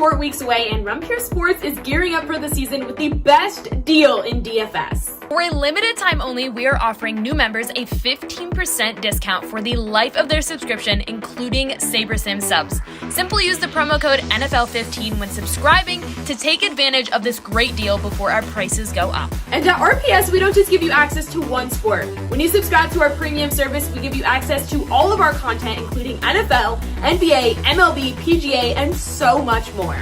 short weeks away, and Pure Sports is gearing up for the season with the best deal in DFS. For a limited time only, we are offering new members a 15% discount for the life of their subscription, including SaberSim subs. Simply use the promo code NFL15 when subscribing to take advantage of this great deal before our prices go up. And at RPS, we don't just give you access to one sport. When you subscribe to our premium service, we give you access to all of our content, including NFL, NBA, MLB, PGA, and so much more.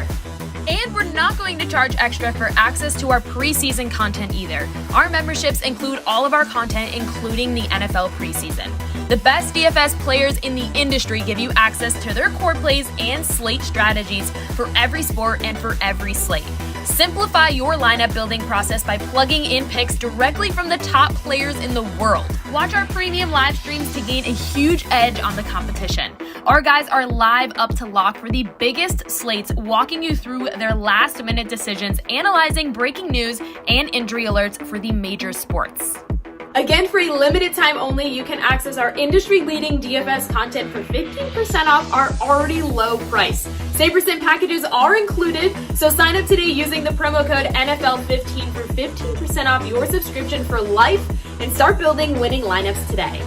And we're not going to charge extra for access to our preseason content either. Our memberships include all of our content, including the NFL preseason. The best DFS players in the industry give you access to their core plays and slate strategies for every sport and for every slate. Simplify your lineup building process by plugging in picks directly from the top players in the world. Watch our premium live streams to gain a huge edge on the competition. Our guys are live up to lock for the biggest slates, walking you through their last-minute decisions, analyzing breaking news and injury alerts for the major sports. Again, for a limited time only, you can access our industry-leading DFS content for 15% off our already low price. SaberSim packages are included, so sign up today using the promo code NFL15 for 15% off your subscription for life and start building winning lineups today.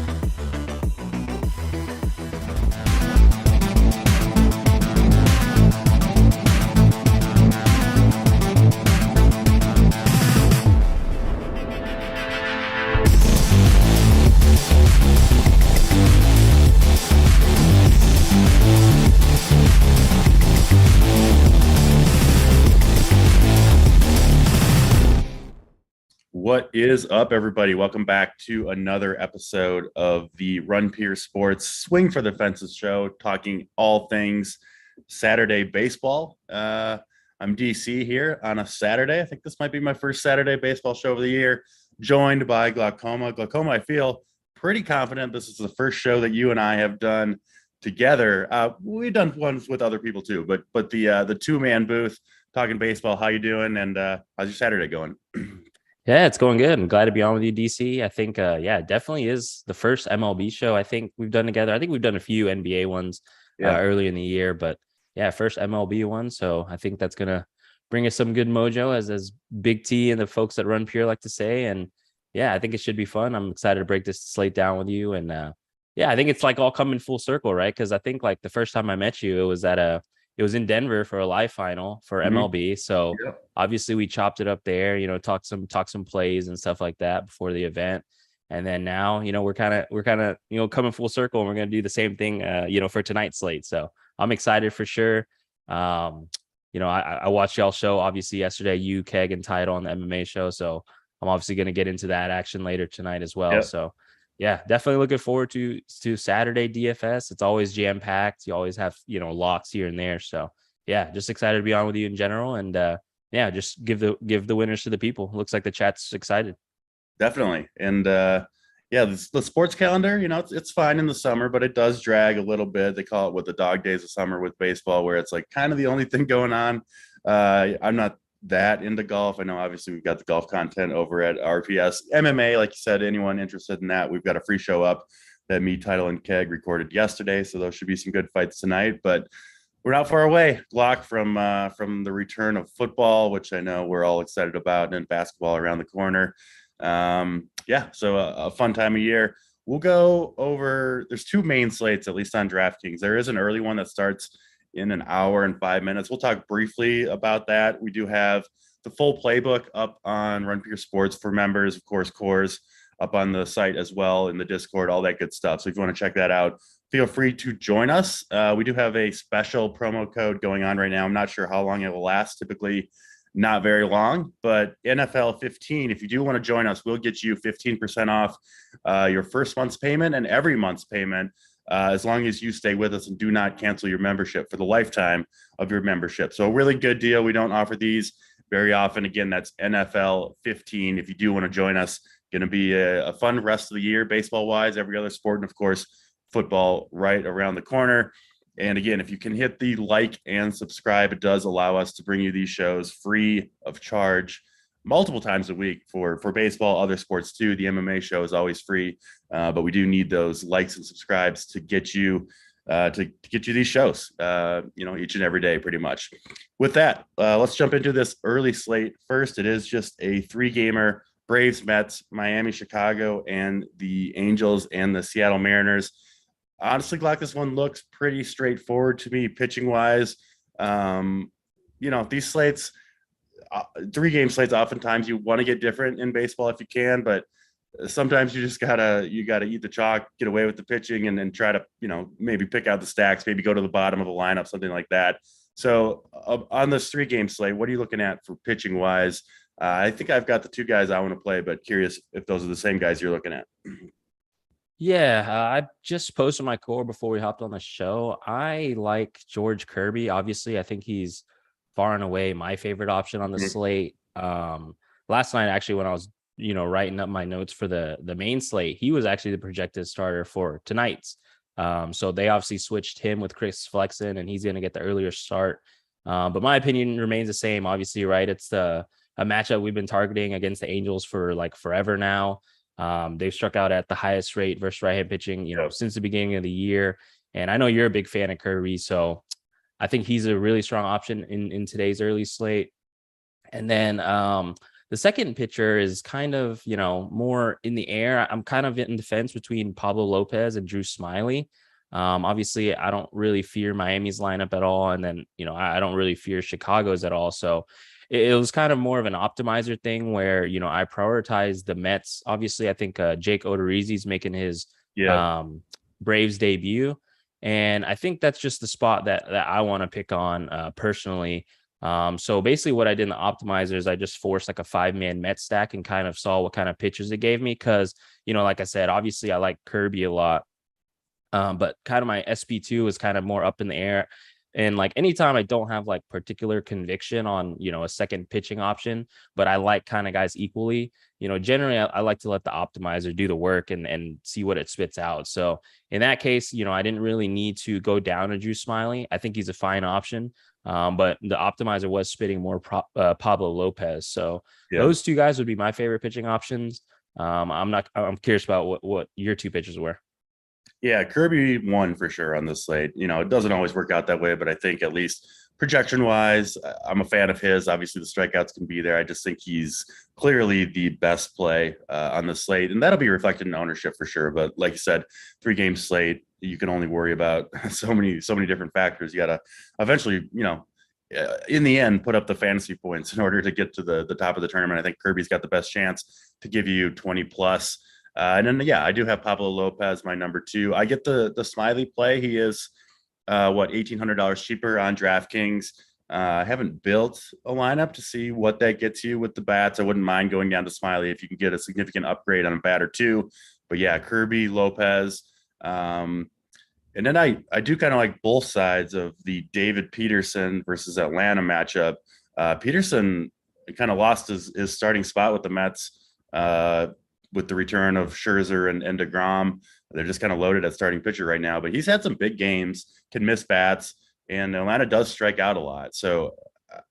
What is up, everybody? Welcome back to another episode of the Pure Sports Swing for the Fences show, talking all things Saturday baseball. I'm DC here on a Saturday. I think this might be my first Saturday baseball show of the year, joined by Glaucoma. Glaucoma, I feel pretty confident this is the first show that you and I have done together. We've done ones with other people too, but the two-man booth talking baseball. How you doing? And how's your Saturday going? Yeah, it's going good. I'm glad to be on with you, DC. I think, it definitely is the first MLB show I think we've done together. I think we've done a few NBA ones early in the year, but yeah, first MLB one. So I think that's going to bring us some good mojo, as Big T and the folks that Run Pure like to say. And yeah, I think it should be fun. I'm excited to break this slate down with you. And I think it's like all coming full circle, right? Because I think like the first time I met you, it was in Denver for a live final for MLB. So obviously we chopped it up there, talk some plays and stuff like that before the event. And then now, we're kind of, coming full circle, and we're going to do the same thing, for tonight's slate. So I'm excited for sure. I watched y'all show obviously yesterday, you, Keg, and Tidal on the MMA show. So I'm obviously going to get into that action later tonight as well. Yep. So yeah, definitely looking forward to Saturday DFS. It's always jam packed. You always have, locks here and there. So yeah, just excited to be on with you in general. And just give the winners to the people. Looks like the chat's excited. Definitely. And the sports calendar, it's fine in the summer, but it does drag a little bit. They call it the dog days of summer with baseball, where it's like kind of the only thing going on. I'm not that into golf. I know obviously we've got the golf content over at RPS. MMA, like you said, anyone interested in that, we've got a free show up that me, Tidal, and Keg recorded yesterday, so those should be some good fights tonight. But we're not far away, Glock, from the return of football, which I know we're all excited about, and basketball around the corner. So a fun time of year. We'll go over, there's two main slates, at least on DraftKings. There is an early one that starts in an hour and 5 minutes. We'll talk briefly about that. We do have the full playbook up on Pure Sports for members, of course, cores up on the site as well, in the Discord, all that good stuff. So if you want to check that out, feel free to join us. We do have a special promo code going on right now. I'm not sure how long it will last. Typically not very long, but NFL 15, if you do want to join us, we'll get you 15% off your first month's payment and every month's payment, as long as you stay with us and do not cancel your membership for the lifetime of your membership. So a really good deal. We don't offer these very often. Again, that's NFL 15. If you do want to join us, going to be a fun rest of the year, baseball wise, every other sport. And of course, football right around the corner. And again, if you can hit the like and subscribe, it does allow us to bring you these shows free of charge multiple times a week for baseball, other sports too. The MMA show is always free, but we do need those likes and subscribes to get you to get you these shows, each and every day, pretty much. With that, let's jump into this early slate. First, it is just a 3-gamer: Braves, Mets, Miami, Chicago, and the Angels and the Seattle Mariners. Honestly, Glock, this one looks pretty straightforward to me, pitching wise. These slates, 3-game slates, oftentimes you want to get different in baseball if you can, but sometimes you just gotta eat the chalk, get away with the pitching, and then try to maybe pick out the stacks, maybe go to the bottom of the lineup, something like that. So on this 3-game slate, what are you looking at for pitching wise? I think I've got the 2 guys I want to play, but curious if those are the same guys you're looking at. Yeah, I just posted my core before we hopped on the show. I like George Kirby. Obviously, I think he's far and away my favorite option on the slate. Last night, actually, when I was writing up my notes for the main slate, he was actually the projected starter for tonight's. So they obviously switched him with Chris Flexen, and he's going to get the earlier start. But my opinion remains the same. Obviously, right? It's a matchup we've been targeting against the Angels for like forever now. They've struck out at the highest rate versus right-hand pitching, since the beginning of the year. And I know you're a big fan of Kirby, so I think he's a really strong option in today's early slate. And then the second pitcher is kind of, more in the air. I'm kind of in the fence between Pablo Lopez and Drew Smyly. Obviously, I don't really fear Miami's lineup at all. And then, I don't really fear Chicago's at all. So it was kind of more of an optimizer thing where, I prioritize the Mets. Obviously, I think Jake Odorizzi's making his Braves debut. And I think that's just the spot that I want to pick on personally. So basically what I did in the optimizer is I just forced like a 5-man Met stack and kind of saw what kind of pitches it gave me. Cause, like I said, obviously I like Kirby a lot. But kind of my SP2 is kind of more up in the air. And like anytime I don't have like particular conviction on, a second pitching option, but I like kind of guys equally, generally I like to let the optimizer do the work and see what it spits out. So in that case, I didn't really need to go down to Drew Smyly. I think he's a fine option. But the optimizer was spitting more Pablo Lopez. So those 2 guys would be my favorite pitching options. I'm curious about what your 2 pitchers were. Yeah, Kirby won for sure on this slate. It doesn't always work out that way, but I think at least projection wise, I'm a fan of his. Obviously, the strikeouts can be there. I just think he's clearly the best play on the slate, and that'll be reflected in ownership for sure. But like you said, 3-game slate, you can only worry about so many different factors. You got to eventually, in the end, put up the fantasy points in order to get to the top of the tournament. I think Kirby's got the best chance to give you 20 plus. And then, I do have Pablo Lopez, my number 2. I get the Smyly play. He is $1,800 cheaper on DraftKings. I haven't built a lineup to see what that gets you with the bats. I wouldn't mind going down to Smyly if you can get a significant upgrade on a bat or 2. But yeah, Kirby, Lopez. And then I do kind of like both sides of the David Peterson versus Atlanta matchup. Peterson kind of lost his starting spot with the Mets with the return of Scherzer and DeGrom. They're just kind of loaded at starting pitcher right now, but he's had some big games, can miss bats, and Atlanta does strike out a lot. So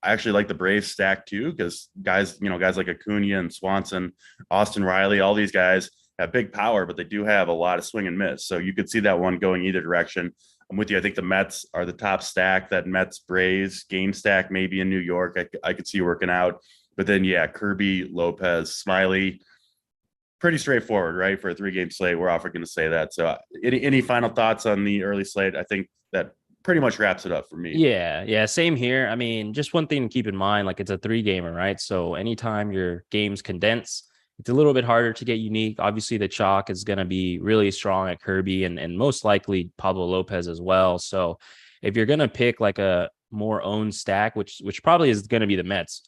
I actually like the Braves stack too, because guys like Acuna and Swanson, Austin Riley, all these guys have big power, but they do have a lot of swing and miss. So you could see that one going either direction. I'm with you. I think the Mets are the top stack. That Mets Braves game stack, maybe in New York, I could see working out. But then, Kirby, Lopez, Smyly, pretty straightforward, right? For a 3-game slate, we're often going to say that. So any final thoughts on the early slate? I think that pretty much wraps it up for me. Yeah. Same here. I mean, just one thing to keep in mind, like it's a 3-gamer, right? So anytime your games condense, it's a little bit harder to get unique. Obviously, the chalk is going to be really strong at Kirby and most likely Pablo Lopez as well. So if you're going to pick like a more owned stack, which probably is going to be the Mets,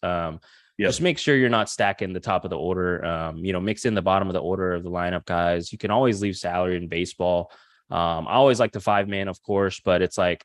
just make sure you're not stacking the top of the order. Mix in the bottom of the order of the lineup guys. You can always leave salary in baseball. I always like the 5-man, of course, but it's like,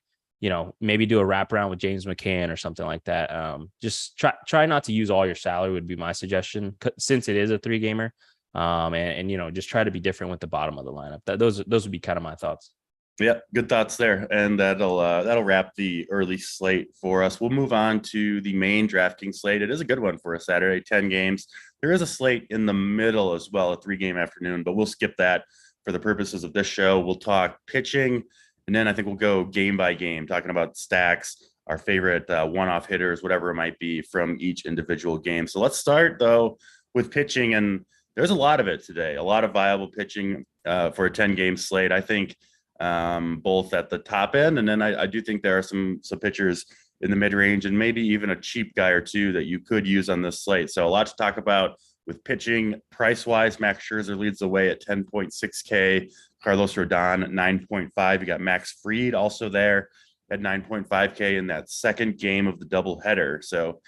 maybe do a wraparound with James McCann or something like that. Just try not to use all your salary would be my suggestion, since it is a 3-gamer. And just try to be different with the bottom of the lineup. Those would be kind of my thoughts. Yeah, good thoughts there. And that'll wrap the early slate for us. We'll move on to the main DraftKings slate. It is a good one for a Saturday, 10 games. There is a slate in the middle as well, a 3-game afternoon, but we'll skip that for the purposes of this show. We'll talk pitching And then I think we'll go game by game, talking about stacks, our favorite one-off hitters, whatever it might be from each individual game. So let's start, though, with pitching. And there's a lot of it today, a lot of viable pitching for a 10-game slate. I think both at the top end, and then I do think there are some pitchers in the mid-range and maybe even a cheap guy or two that you could use on this slate. So a lot to talk about with pitching. Price-wise, Max Scherzer leads the way at 10.6K. Carlos Rodon at 9.5. You got Max Fried also there at 9.5K in that second game of the doubleheader. So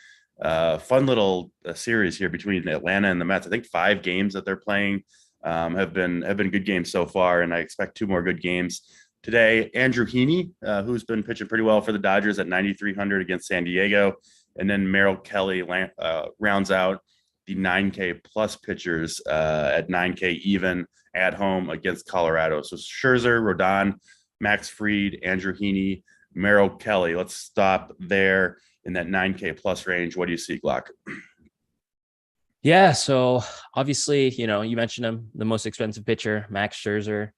fun little series here between Atlanta and the Mets. I think 5 games that they're playing have been good games so far, and I expect 2 more good games today. Andrew Heaney, who's been pitching pretty well for the Dodgers at 9,300 against San Diego, and then Merrell Kelly rounds out the 9K plus pitchers at 9K even at home against Colorado. So Scherzer, Rodon, Max Fried, Andrew Heaney, Merrell Kelly. Let's stop there in that 9K plus range. What do you see, Glock? Yeah, so obviously, you mentioned him, the most expensive pitcher, Max Scherzer.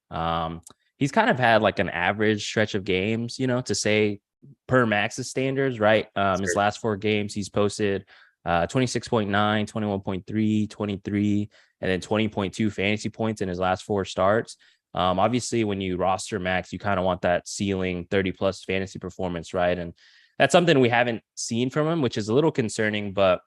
He's kind of had like an average stretch of games, to say per Max's standards, right? His last 4 games, he's posted 26.9, 21.3, 23, and then 20.2 fantasy points in his last 4 starts. Obviously, when you roster Max, you kind of want that ceiling 30 plus fantasy performance, right? And that's something we haven't seen from him, which is a little concerning, but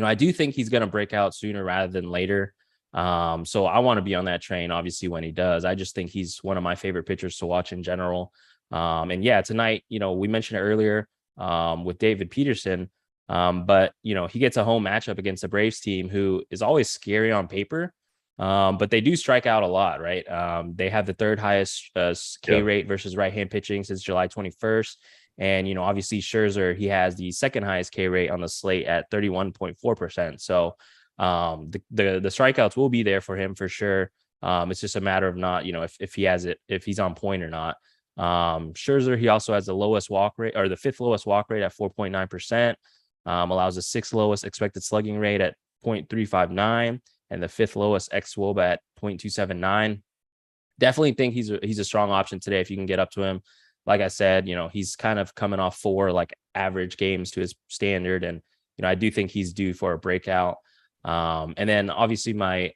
I do think he's going to break out sooner rather than later. So I want to be on that train, obviously, when he does. I just think he's one of my favorite pitchers to watch in general. And yeah, tonight, we mentioned it earlier with David Peterson. But he gets a home matchup against the Braves team, who is always scary on paper. But they do strike out a lot, right? They have the 3rd highest K rate versus right-hand pitching since July 21st. And, obviously Scherzer, he has the 2nd highest K rate on the slate at 31.4%. So the strikeouts will be there for him for sure. It's just a matter of not, if he has it, if he's on point or not. Scherzer, he also has the lowest walk rate, or the 5th lowest walk rate at 4.9%. Allows the 6th lowest expected slugging rate at 0.359 and the 5th lowest xWOBA at 0.279. Definitely think he's a strong option today if you can get up to him. Like I said, he's kind of coming off 4 like average games to his standard, and I do think he's due for a breakout. And then obviously my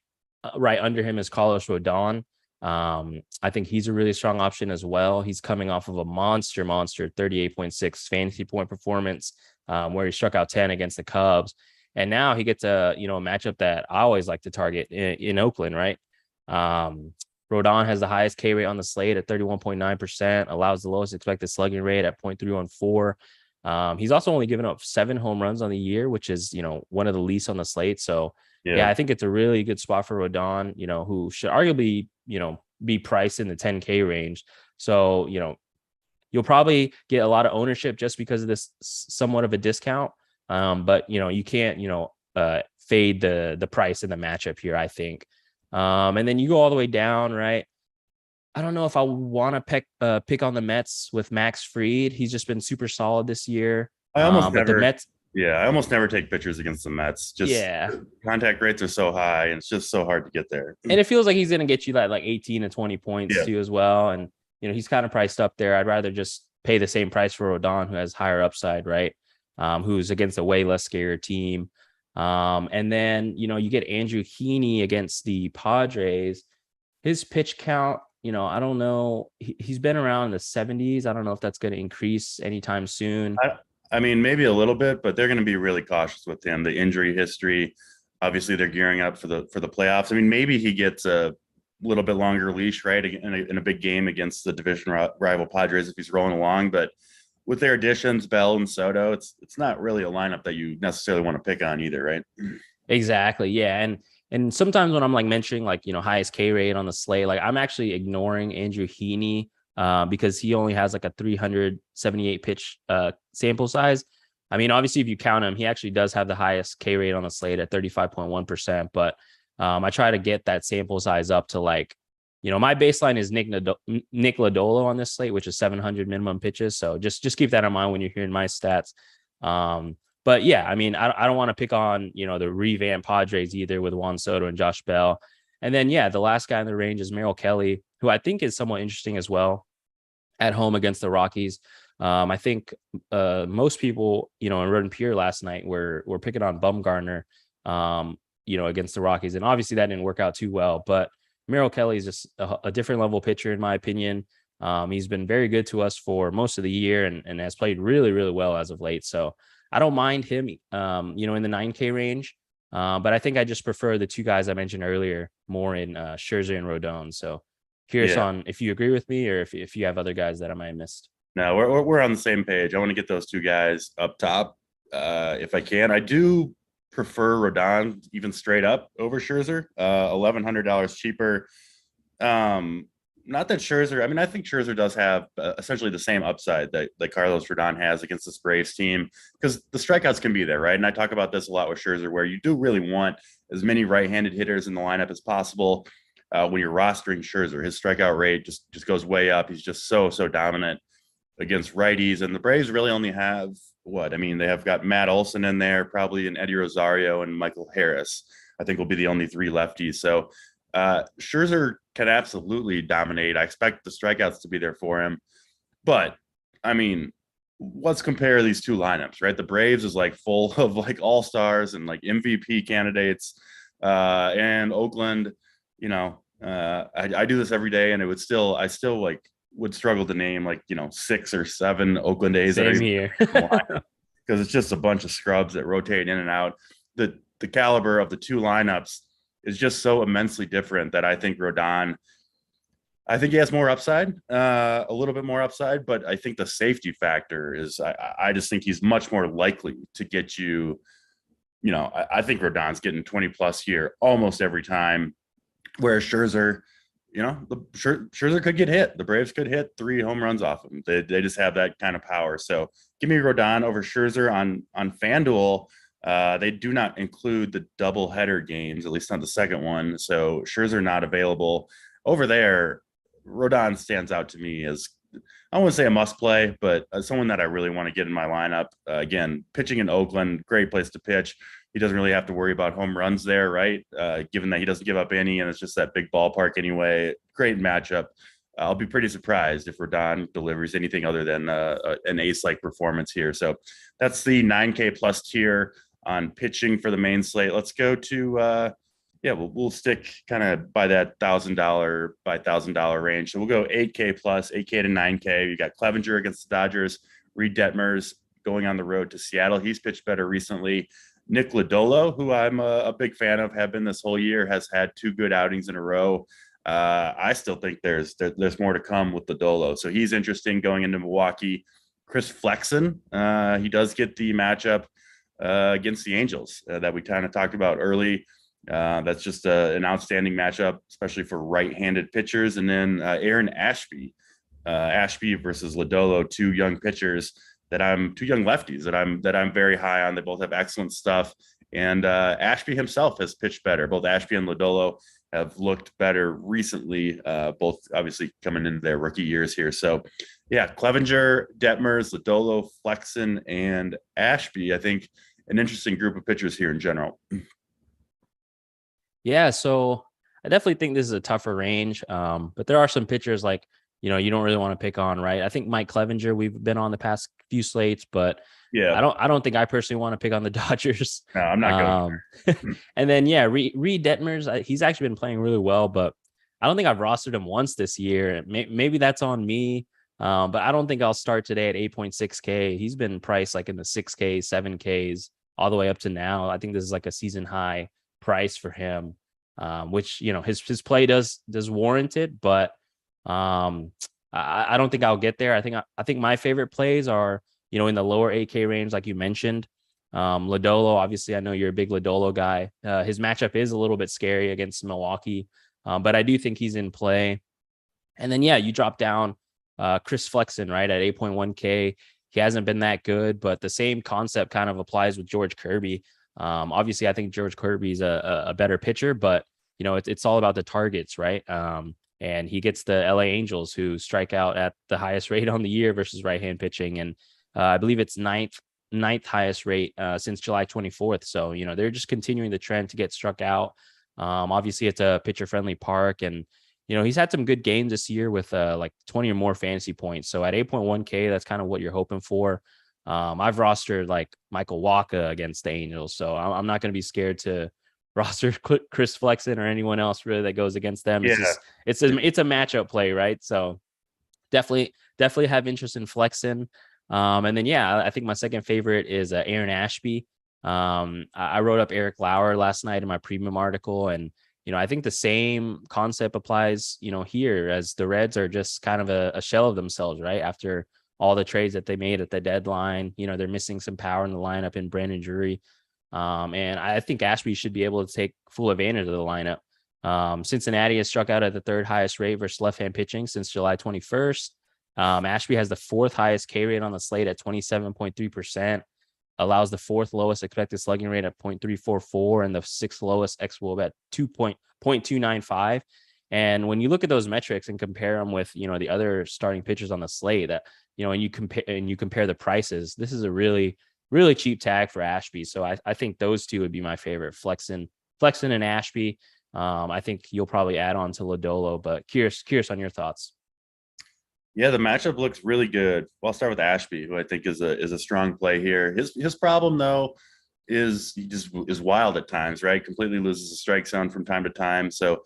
right under him is Carlos Rodon. I think he's a really strong option as well. He's coming off of a monster 38.6 fantasy point performance, where he struck out 10 against the Cubs. And now he gets a matchup that I always like to target in Oakland, right? Rodon has the highest K rate on the slate at 31.9%, allows the lowest expected slugging rate at 0.314. He's also only given up 7 home runs on the year, which is, one of the least on the slate. So yeah, I think it's a really good spot for Rodon, who should arguably, be priced in the 10K range. So, you'll probably get a lot of ownership just because of this somewhat of a discount. But, you can't, fade the price in the matchup here, I think. And then you go all the way down, right? I don't know if I want to pick on the Mets with Max Fried. He's just been super solid this year. I almost never take pitchers against the Mets. Contact rates are so high, and it's just so hard to get there. And it feels like he's going to get you that like 18 to 20 points too as well. And he's kind of priced up there. I'd rather just pay the same price for Rodon, who has higher upside, right? Who's against a way less scared team. And then you get Andrew Heaney against the Padres. His pitch count, I don't know. He's been around in the 70s. I don't know if that's going to increase anytime soon. I mean, maybe a little bit, but they're going to be really cautious with him. The injury history, obviously, they're gearing up for the playoffs. I mean, maybe he gets a little bit longer leash, right, in a big game against the division rival Padres if he's rolling along. But with their additions, Bell and Soto, it's not really a lineup that you necessarily want to pick on either, right? Exactly, yeah, and sometimes when I'm like mentioning like highest K rate on the slate, like I'm actually ignoring Andrew Heaney. Because he only has like a 378 pitch sample size. I mean, obviously, if you count him, he actually does have the highest K rate on the slate at 35.1%. But I try to get that sample size up to like, my baseline is Nick Ladolo on this slate, which is 700 minimum pitches. So just keep that in mind when you're hearing my stats. But yeah, I mean, I don't want to pick on, the revamped Padres either with Juan Soto and Josh Bell. And then, yeah, the last guy in the range is Merrell Kelly, who I think is somewhat interesting as well. at home against the Rockies. I think most people, in Run Pure last night were picking on Bumgarner, against the Rockies. And obviously that didn't work out too well. But Merrell Kelly is just a different level pitcher, in my opinion. He's been very good to us for most of the year and has played really, really well as of late. So I don't mind him, in the 9K range. But I think I just prefer the two guys I mentioned earlier more in Scherzer and Rodon. So curious on if you agree with me or if you have other guys that I might have missed. No, we're on the same page. I want to get those two guys up top if I can. I do prefer Rodon even straight up over Scherzer, $1,100 cheaper. Not that Scherzer, I think Scherzer does have essentially the same upside that Carlos Rodon has against this Braves team, because the strikeouts can be there, right? And I talk about this a lot with Scherzer, where you do really want as many right-handed hitters in the lineup as possible. When you're rostering Scherzer, his strikeout rate just goes way up. He's just so dominant against righties. And the Braves really only have they have got Matt Olson in there, probably, and Eddie Rosario and Michael Harris, I think, will be the only three lefties. So Scherzer can absolutely dominate. I expect the strikeouts to be there for him. But, let's compare these two lineups, right? The Braves is full of all-stars and MVP candidates. And Oakland, I do this every day, and I still would struggle to name 6 or 7 Oakland A's. Same here. Because it's just a bunch of scrubs that rotate in and out. The caliber of the two lineups is just so immensely different that I think Rodon, he has more upside, a little bit more upside, but I think the safety factor is, I just think he's much more likely to get you, I think Rodon's getting 20 plus here almost every time, whereas Scherzer, Scherzer could get hit. The Braves could hit 3 home runs off him. They just have that kind of power. So give me Rodon over Scherzer on FanDuel. They do not include the doubleheader games, at least not the second one. So Scherzer not available over there. Rodon stands out to me as, I wouldn't say a must play, but someone that I really want to get in my lineup. Again, pitching in Oakland, great place to pitch. He doesn't really have to worry about home runs there, right? Given that he doesn't give up any, and it's just that big ballpark anyway. Great matchup. I'll be pretty surprised if Rodon delivers anything other than an ace-like performance here. So that's the 9K plus tier on pitching for the main slate. Let's go to we'll stick kind of by that $1,000 range. So we'll go 8K plus, 8K to 9K. You got Clevenger against the Dodgers, Reed Detmers going on the road to Seattle. He's pitched better recently. Nick Ladolo, who I'm a big fan of, have been this whole year, has had 2 good outings in a row. I still think there's more to come with Ladolo. So he's interesting going into Milwaukee. Chris Flexen, he does get the matchup against the Angels that we kind of talked about early. That's just an outstanding matchup, especially for right-handed pitchers. And then Aaron Ashby versus Ladolo, 2 young pitchers two young lefties that I'm very high on. They both have excellent stuff. And Ashby himself has pitched better. Both Ashby and Ladolo have looked better recently, both obviously coming into their rookie years here. So yeah, Clevenger, Detmers, Ladolo, Flexen, and Ashby, I think an interesting group of pitchers here in general. Yeah, so I definitely think this is a tougher range, but there are some pitchers you don't really want to pick on, right? I think Mike Clevenger, we've been on the past few slates, but yeah, I don't think I personally want to pick on the Dodgers. No, I'm not going. And then Reed Detmers, he's actually been playing really well, but I don't think I've rostered him once this year. Maybe that's on me, but I don't think I'll start today at 8.6K. He's been priced in the 6K, 7Ks all the way up to now. I think this is a season high price for him, which his play does warrant it, but I don't think I'll get there. I think my favorite plays are in the lower 8K range, like you mentioned. Ladolo, obviously, I know you're a big Ladolo guy. His matchup is a little bit scary against Milwaukee, but I do think he's in play. And then you drop down Chris Flexen, right, at 8.1K. He hasn't been that good, but the same concept kind of applies with George Kirby. Obviously, I think George Kirby's a better pitcher, but it's all about the targets, right? And he gets the LA Angels, who strike out at the highest rate on the year versus right-hand pitching, and I believe it's ninth highest rate since July 24th. So they're just continuing the trend to get struck out. Obviously, it's a pitcher-friendly park, and he's had some good games this year with like 20 or more fantasy points. So at 8.1K, that's kind of what you're hoping for. I've rostered like Michael Wacha against the Angels, so I'm not going to be scared to roster Chris Flexen or anyone else really that goes against them. It's just it's a matchup play, right? So definitely have interest in Flexen. And then I think my second favorite is Aaron Ashby. I wrote up Eric Lauer last night in my premium article, and I think the same concept applies here, as the Reds are just kind of a shell of themselves, right? After all the trades that they made at the deadline, they're missing some power in the lineup in Brandon Drury. And I think Ashby should be able to take full advantage of the lineup. Cincinnati has struck out at the third highest rate versus left-hand pitching since July 21st. Ashby has the fourth highest K rate on the slate at 27.3%, allows the fourth lowest expected slugging rate at 0.344 and the sixth lowest xWOB at 2.295. And when you look at those metrics and compare them with, the other starting pitchers on the slate, that, and you compare the prices, this is a really, really cheap tag for Ashby. So I think those two would be my favorite, Flexen and Ashby. I think you'll probably add on to Ladolo, but curious on your thoughts. Yeah, the matchup looks really good. Well, I'll start with Ashby, who I think is a strong play here. His problem though is he just is wild at times, right? Completely loses the strike zone from time to time. So,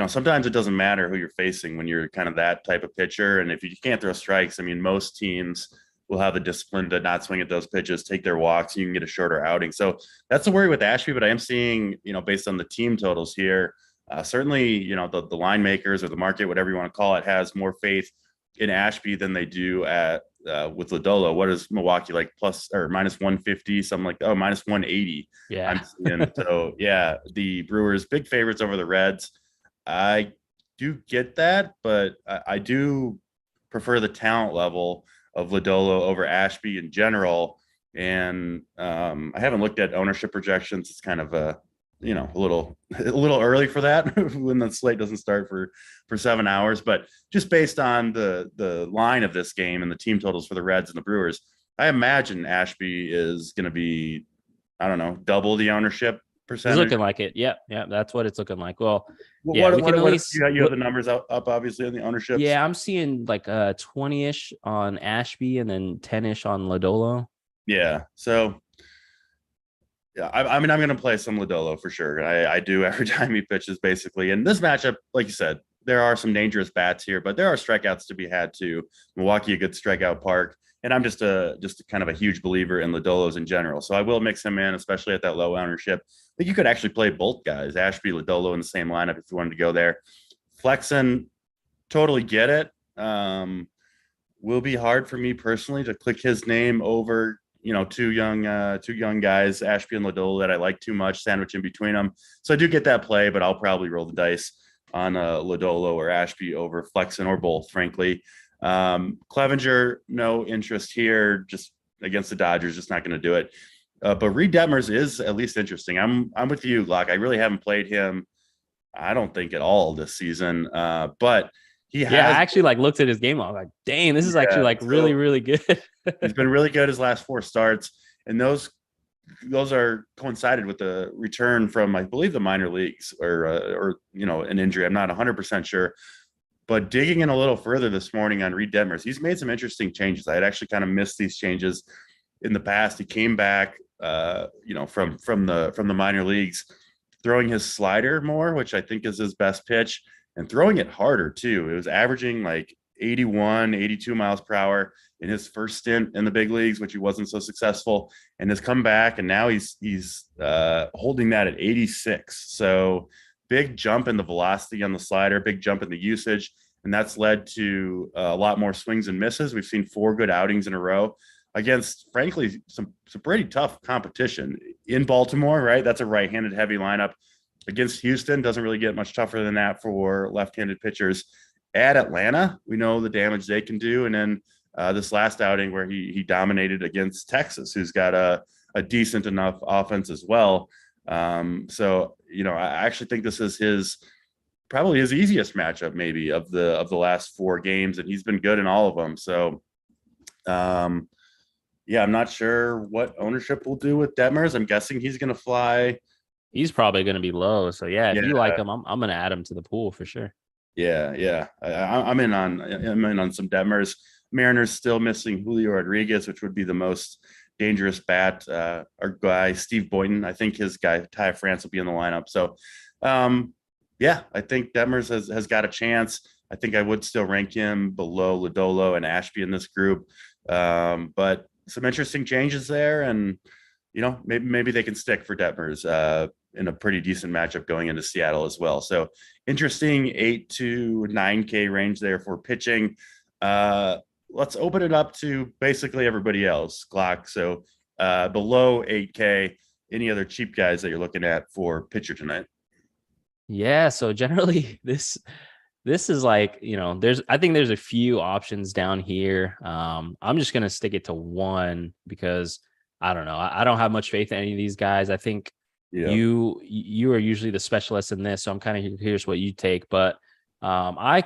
sometimes it doesn't matter who you're facing when you're kind of that type of pitcher. And if you can't throw strikes, I mean, most teams will have the discipline to not swing at those pitches, take their walks, and you can get a shorter outing. So that's the worry with Ashby, but I am seeing, based on the team totals here, certainly, the line makers or the market, whatever you want to call it, has more faith in Ashby than they do at with Ladolo. What is Milwaukee like, plus or minus 150, something like minus 180? Yeah. So the Brewers big favorites over the Reds. I do get that, but I do prefer the talent level of Ladolo over Ashby in general. And I haven't looked at ownership projections. It's kind of a little early for that when the slate doesn't start for 7 hours. But just based on the line of this game and the team totals for the Reds and the Brewers, I imagine Ashby is going to be, I don't know, double the ownership percentage. It's looking like it. Yeah, that's what it's looking like. Well, we can at least you have the numbers up obviously on the ownership. Yeah, I'm seeing like 20-ish on Ashby and then 10-ish on Ladolo. Yeah, so yeah, I mean, I'm going to play some Ladolo for sure. I do every time he pitches, basically. And this matchup, like you said, there are some dangerous bats here, but there are strikeouts to be had too. Milwaukee, a good strikeout park. And I'm just a kind of a huge believer in Ladolos in general. So I will mix him in, especially at that low ownership. I think you could actually play both guys, Ashby, Ladolo, in the same lineup if you wanted to go there. Flexen, totally get it. Will be hard for me personally to click his name over two young guys, Ashby and Ladolo, that I like too much, sandwich in between them. So I do get that play, but I'll probably roll the dice on Ladolo or Ashby over Flexen, or both, frankly. Clevenger, no interest here, just against the Dodgers, just not going to do it. But Reed Demers is at least interesting. I'm with you, Locke. I really haven't played him, I don't think, at all this season. But he has. Yeah, I actually looked at his game. I'm like, dang, this is actually really, really good. He's been really good his last 4 starts, and those are coincided with the return from, I believe, the minor leagues or an injury. I'm not 100% sure. But digging in a little further this morning on Reed Demers, he's made some interesting changes. I had actually kind of missed these changes in the past. He came back, from the minor leagues, throwing his slider more, which I think is his best pitch, and throwing it harder too. It was averaging like 81, 82 miles per hour in his first stint in the big leagues, which he wasn't so successful, and has come back, and now he's holding that at 86. So big jump in the velocity on the slider, big jump in the usage, and that's led to a lot more swings and misses. We've seen 4 good outings in a row against, frankly, some pretty tough competition in Baltimore, right? That's a right-handed heavy lineup. Against Houston, doesn't really get much tougher than that for left-handed pitchers. At Atlanta, we know the damage they can do. And then this last outing where he dominated against Texas, who's got a decent enough offense as well. So, I actually think this is probably his easiest matchup, maybe, of the last 4 games, and he's been good in all of them. So, I'm not sure what ownership will do with Detmers. I'm guessing he's going to fly He's probably going to be low. So yeah, if Yeah, you like him, I'm going to add him to the pool for sure. yeah. I'm in on some Demers. Mariners still missing Julio Rodriguez, which would be the most dangerous bat. Our guy Steve Boynton, I think his guy Ty France will be in the lineup. So, yeah, I think Demers has got a chance. I think I would still rank him below Ladolo and Ashby in this group, but some interesting changes there, and maybe they can stick for Detmers in a pretty decent matchup going into Seattle as well. So interesting 8 to 9K range there for pitching. Let's open it up to basically everybody else, Glock. So below 8K, any other cheap guys that you're looking at for pitcher tonight? Yeah. So generally this is like, I think there's a few options down here. I'm just going to stick it to one because I don't know. I don't have much faith in any of these guys. I think you are usually the specialist in this. So I'm kind of here's what you take. But I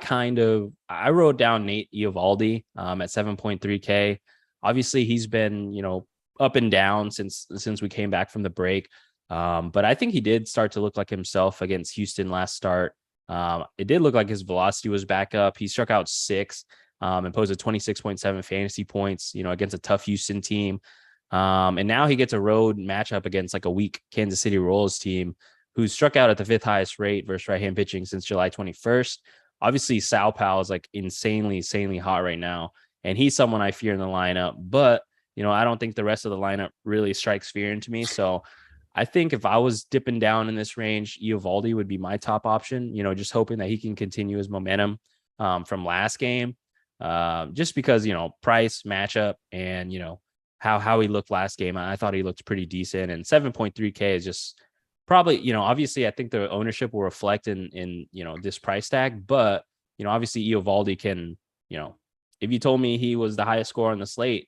wrote down Nate Eovaldi at 7.3K. Obviously, he's been, up and down since we came back from the break. But I think he did start to look like himself against Houston last start. It did look like his velocity was back up. He struck out 6 and posted 26.7 fantasy points, against a tough Houston team. And now he gets a road matchup against like a weak Kansas City Royals team who struck out at the 5th highest rate versus right-hand pitching since July 21st. Obviously, Sal Pal is like insanely hot right now, and he's someone I fear in the lineup. But, I don't think the rest of the lineup really strikes fear into me. So I think if I was dipping down in this range, Eovaldi would be my top option, just hoping that he can continue his momentum from last game. Just because, price, matchup, and, how he looked last game. I thought he looked pretty decent, and 7.3K is just probably, obviously I think the ownership will reflect in this price tag, but, obviously Eovaldi can, if you told me he was the highest scorer on the slate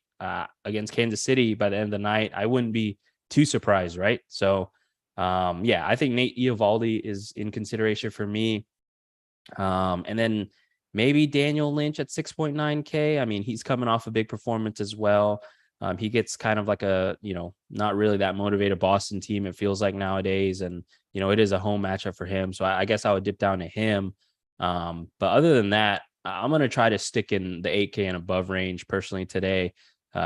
against Kansas City by the end of the night, I wouldn't be too surprised. Right. So, I think Nate Eovaldi is in consideration for me. And then maybe Daniel Lynch at 6.9K. I mean, he's coming off a big performance as well. He gets kind of like a, not really that motivated Boston team, it feels like nowadays. And, it is a home matchup for him. So I guess I would dip down to him. But other than that, I'm going to try to stick in the 8K and above range personally today.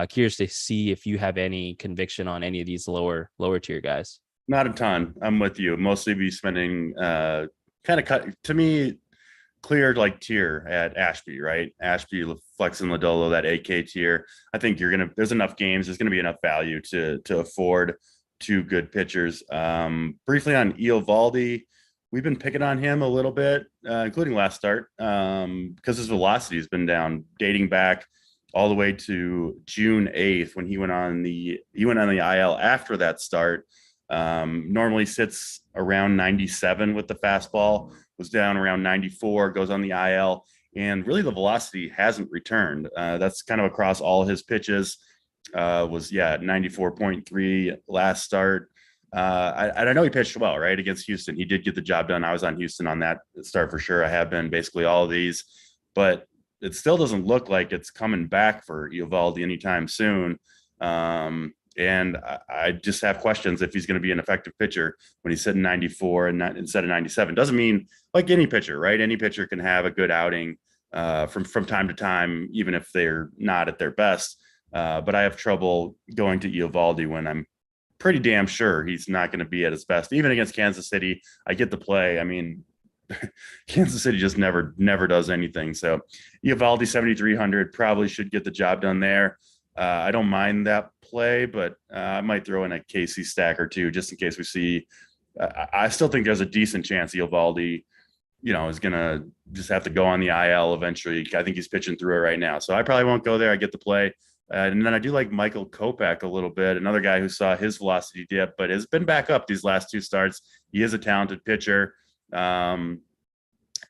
Curious to see if you have any conviction on any of these lower tier guys. Not a ton. I'm with you. Mostly be spending kind of cut to me cleared like tier at Ashby, right? Ashby, Flex, and Ladolo, that 8K tier. I think there's enough games. There's going to be enough value to afford 2 good pitchers. Briefly on Eovaldi, we've been picking on him a little bit, including last start, because his velocity has been down, dating back all the way to June 8th when he went on the IL after that start. Normally sits around 97 with the fastball, was down around 94, goes on the IL, and really the velocity hasn't returned. That's kind of across all his pitches. Was 94.3 last start. I know he pitched well, right, against Houston. He did get the job done. I was on Houston on that start for sure. I have been basically all of these, but it still doesn't look like it's coming back for Eovaldi anytime soon. And I just have questions if he's going to be an effective pitcher when he's sitting 94 and not instead of 97. Doesn't mean like any pitcher, right? Any pitcher can have a good outing from time to time, even if they're not at their best. But I have trouble going to Eovaldi when I'm pretty damn sure he's not going to be at his best. Even against Kansas City, I get the play. I mean, Kansas City just never does anything. So Eovaldi 7,300 probably should get the job done there. I don't mind that play, but I might throw in a KC stack or two just in case we see. I still think there's a decent chance Eovaldi, is going to just have to go on the IL eventually. I think he's pitching through it right now. So I probably won't go there. I get the play. And then I do like Michael Kopech a little bit, another guy who saw his velocity dip, but has been back up these last 2 starts. He is a talented pitcher. And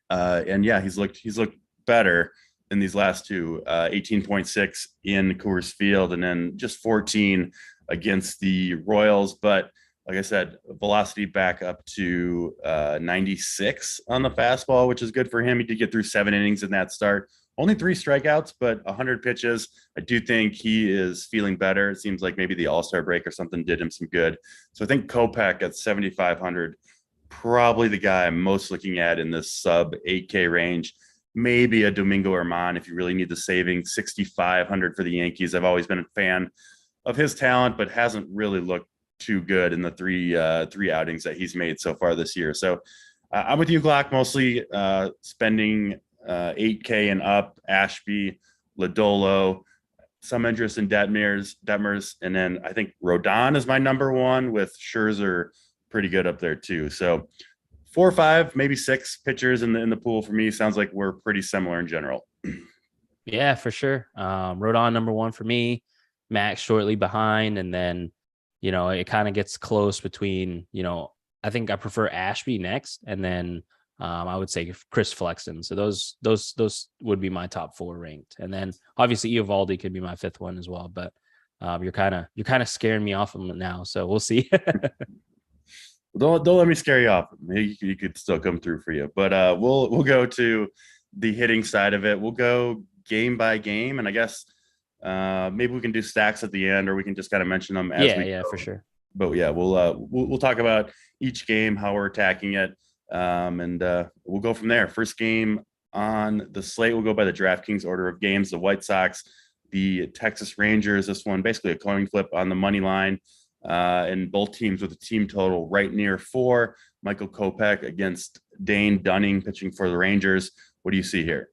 he's looked better in these last 2, 18.6 in Coors Field, and then just 14 against the Royals. But like I said, velocity back up to 96 on the fastball, which is good for him. He did get through 7 innings in that start only 3 strikeouts, but 100 pitches. I do think he is feeling better. It seems like maybe the All-Star break or something did him some good. So I think Kopech at 7,500, probably the guy I'm most looking at in this sub 8K range. Maybe a Domingo Herman if you really need the saving. 6,500 for the Yankees. I've always been a fan of his talent, but hasn't really looked too good in the three outings that he's made so far this year. So I'm with you, Glock, mostly spending 8K and up. Ashby, Ladolo, some interest in Demers, and then I think Rodon is my number one, with Scherzer pretty good up there too. So 4 or 5, maybe 6 pitchers in the pool for me. Sounds like we're pretty similar in general. Yeah, for sure. Rodon number 1 for me, Max shortly behind, and then it kind of gets close between, I think I prefer Ashby next, and then I would say Chris Flexen. So those would be my top 4 ranked, and then obviously Eovaldi could be my 5th one as well. But you're kind of scaring me off of him now, so we'll see. Don't let me scare you off. Maybe you could still come through for you. But we'll go to the hitting side of it. We'll go game by game, and I guess maybe we can do stacks at the end, or we can just kind of mention them as we go. For sure. But yeah, we'll talk about each game, how we're attacking it, and we'll go from there. First game on the slate, we'll go by the DraftKings order of games. The White Sox, the Texas Rangers. This one basically a coin flip on the money line. And both teams with a team total right near 4. Michael Kopech against Dane Dunning pitching for the Rangers. What do you see here?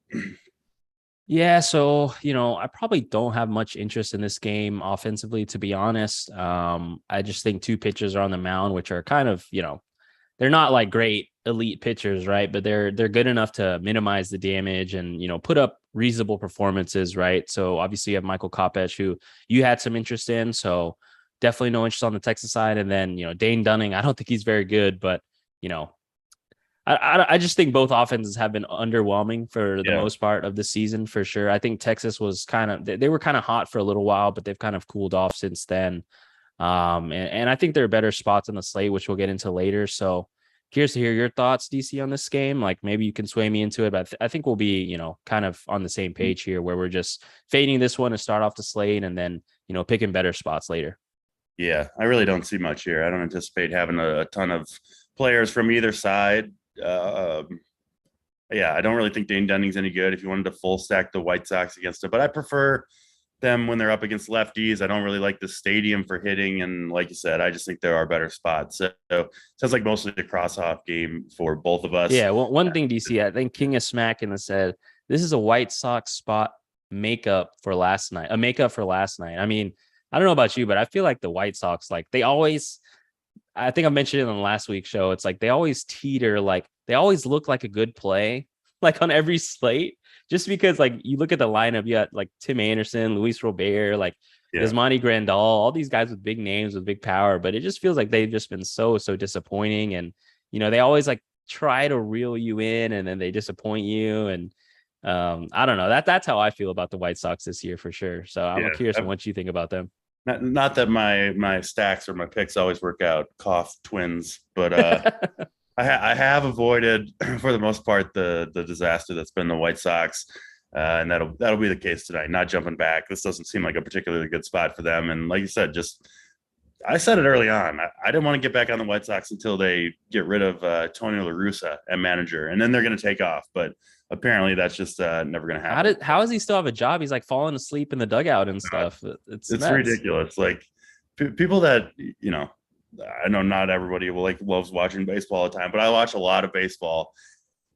Yeah, so I probably don't have much interest in this game offensively, to be honest. I just think 2 pitchers are on the mound, which are kind of they're not like great elite pitchers, right? But they're good enough to minimize the damage and put up reasonable performances, right? So obviously you have Michael Kopech, who you had some interest in, so definitely no interest on the Texas side. And then, Dane Dunning, I don't think he's very good, but, I just think both offenses have been underwhelming for the most part of the season, for sure. I think Texas was they were kind of hot for a little while, but they've kind of cooled off since then. And I think there are better spots on the slate, which we'll get into later. So curious to hear your thoughts, DC, on this game. Like maybe you can sway me into it, but I think we'll be, kind of on the same page here, where we're just fading this one to start off the slate and then, picking better spots later. Yeah, I really don't see much here. I don't anticipate having a ton of players from either side. I don't really think Dane Dunning's any good if you wanted to full stack the White Sox against it, but I prefer them when they're up against lefties. I don't really like the stadium for hitting, and like you said, I just think there are better spots. So sounds like mostly a cross-off game for both of us. Yeah, well, one thing, DC, I think King of Smackin' said this is a White Sox spot makeup for last night. I mean, I don't know about you, but I feel like the White Sox, like I think I mentioned it on last week's show. It's like they always teeter, like they always look like a good play, like on every slate, just because like you look at the lineup, you got like Tim Anderson, Luis Robert, like Yasmani Grandal, all these guys with big names, with big power, but it just feels like they've just been so disappointing. And, they always like try to reel you in and then they disappoint you. And I don't know, that's how I feel about the White Sox this year for sure. So I'm curious on what you think about them. Not that my stacks or my picks always work out, cough twins, but I have avoided for the most part the disaster that's been the White Sox, and that'll be the case tonight. Not jumping back. This doesn't seem like a particularly good spot for them. And like you said, I said it early on. I didn't want to get back on the White Sox until they get rid of Tony La Russa at manager, and then they're going to take off. But apparently that's just never going to happen. How does he still have a job? He's like falling asleep in the dugout and stuff. It's ridiculous. Like people that, I know not everybody loves watching baseball all the time, but I watch a lot of baseball.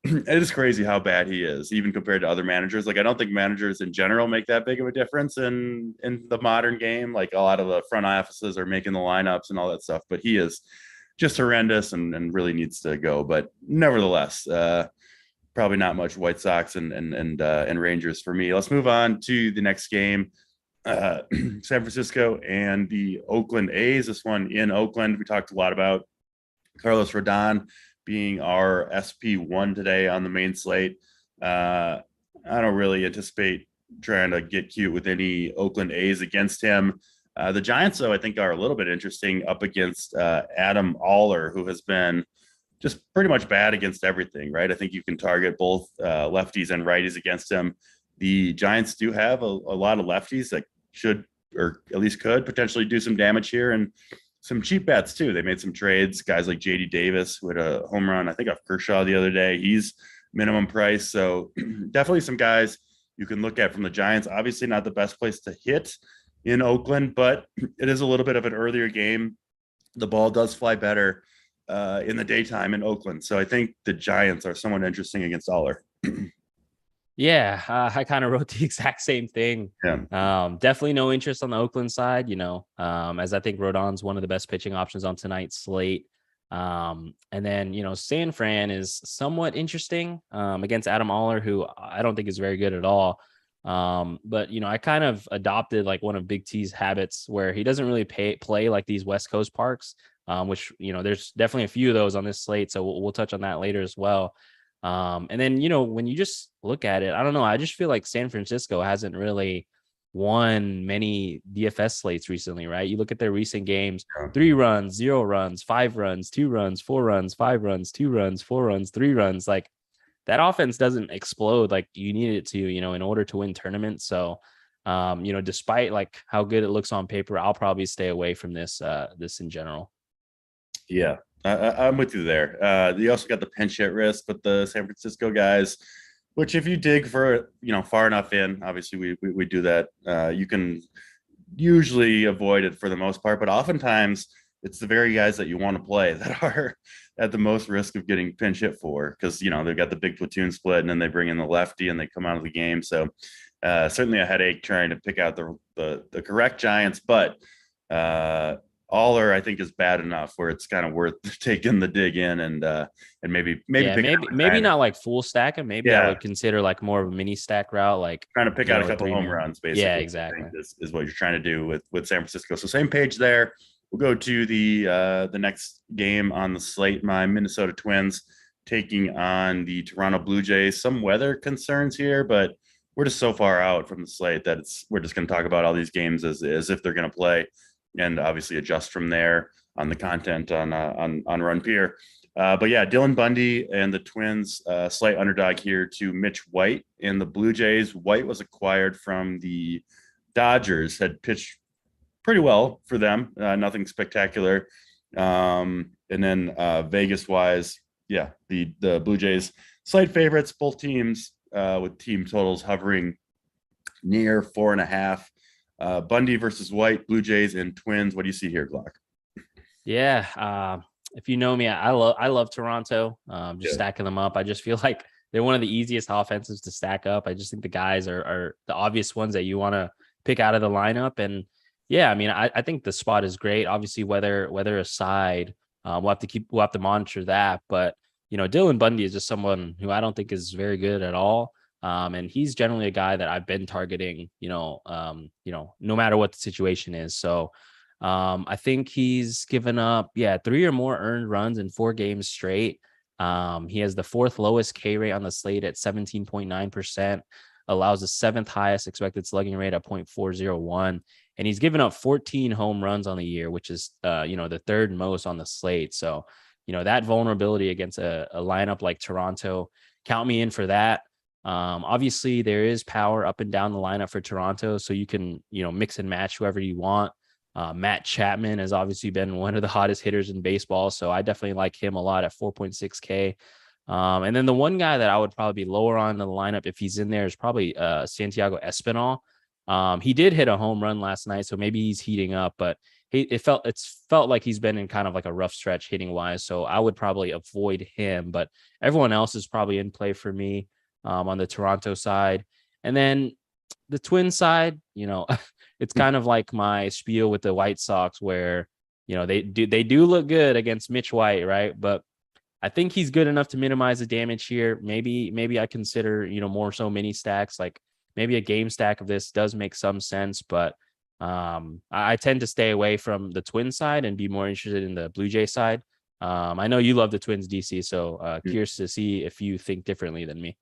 It is crazy how bad he is, even compared to other managers. Like, I don't think managers in general make that big of a difference in the modern game. Like, a lot of the front offices are making the lineups and all that stuff, but he is just horrendous and really needs to go. But nevertheless, probably not much White Sox and Rangers for me. Let's move on to the next game. San Francisco and the Oakland A's. This one in Oakland. We talked a lot about Carlos Rodon being our SP1 today on the main slate. I don't really anticipate trying to get cute with any Oakland A's against him. The Giants, though, I think are a little bit interesting up against Adam Aller, who has been just pretty much bad against everything, right? I think you can target both lefties and righties against him. the Giants do have a lot of lefties that should, or at least could potentially do some damage here, and some cheap bets too. They made some trades, guys like JD Davis, who had a home run, I think, off Kershaw the other day. He's minimum price. So definitely some guys you can look at from the Giants. Obviously not the best place to hit in Oakland, but it is a little bit of an earlier game. The ball does fly better in the daytime in Oakland. So I think the Giants are somewhat interesting against Aller. Yeah, I kind of wrote the exact same thing. Yeah. Definitely no interest on the Oakland side, as I think Rodon's one of the best pitching options on tonight's slate. And then, San Fran is somewhat interesting against Adam Aller, who I don't think is very good at all. But, I kind of adopted like one of Big T's habits where he doesn't really play like these West Coast parks, which, there's definitely a few of those on this slate. So we'll touch on that later as well. And then, when you just look at it, I don't know. I just feel like San Francisco hasn't really won many DFS slates recently, right? You look at their recent games, 3 runs, 0 runs, 5 runs, 2 runs, 4 runs, 5 runs, 2 runs, 4 runs, 3 runs. Like that offense doesn't explode like you need it to, in order to win tournaments. So, despite like how good it looks on paper, I'll probably stay away from this in general. Yeah. I'm with you there. You also got the pinch hit risk, but the San Francisco guys, which if you dig for, far enough in, obviously we do that. You can usually avoid it for the most part, but oftentimes it's the very guys that you want to play that are at the most risk of getting pinch hit for, because, they've got the big platoon split and then they bring in the lefty and they come out of the game. So certainly a headache trying to pick out the correct Giants, but Aller, I think, is bad enough where it's kind of worth taking the dig in and maybe not like full stack, and maybe I would consider like more of a mini stack route, like trying to pick out a couple home runs. Basically, yeah, exactly is what you're trying to do with San Francisco. So same page there. We'll go to the next game on the slate. My Minnesota Twins taking on the Toronto Blue Jays. Some weather concerns here, but we're just so far out from the slate that we're just going to talk about all these games as if they're going to play, and obviously adjust from there on the content on Run Pier. But yeah, Dylan Bundy and the Twins, slight underdog here to Mitch White and the Blue Jays. White was acquired from the Dodgers, had pitched pretty well for them, nothing spectacular. And then Vegas wise, yeah, the Blue Jays slight favorites, both teams with team totals hovering near 4.5. Bundy versus White, Blue Jays and Twins. What do you see here, Glock? Yeah. If you know me, I love Toronto. Stacking them up. I just feel like they're one of the easiest offenses to stack up. I just think the guys are the obvious ones that you want to pick out of the lineup. And yeah, I mean, I think the spot is great. Obviously, weather aside, we'll have to monitor that. But Dylan Bundy is just someone who I don't think is very good at all. And he's generally a guy that I've been targeting, no matter what the situation is. So I think he's given up, 3 or more earned runs in 4 games straight. He has the 4th lowest K rate on the slate at 17.9%, allows the 7th highest expected slugging rate at 0.401. And he's given up 14 home runs on the year, which is, the 3rd most on the slate. So, that vulnerability against a lineup like Toronto, count me in for that. Obviously there is power up and down the lineup for Toronto, so you can, mix and match whoever you want. Matt Chapman has obviously been one of the hottest hitters in baseball, so I definitely like him a lot at 4.6K. And then the one guy that I would probably be lower on in the lineup if he's in there is probably Santiago Espinal. He did hit a home run last night, so maybe he's heating up, but it's felt like he's been in kind of like a rough stretch hitting wise, so I would probably avoid him. But everyone else is probably in play for me on the Toronto side. And then the Twins side, it's kind of like my spiel with the White Sox where, they do look good against Mitch White, right? But I think he's good enough to minimize the damage here. Maybe I consider, more so mini stacks, like maybe a game stack of this does make some sense, but I tend to stay away from the Twin side and be more interested in the Blue Jay side. I know you love the Twins, DC, so curious to see if you think differently than me.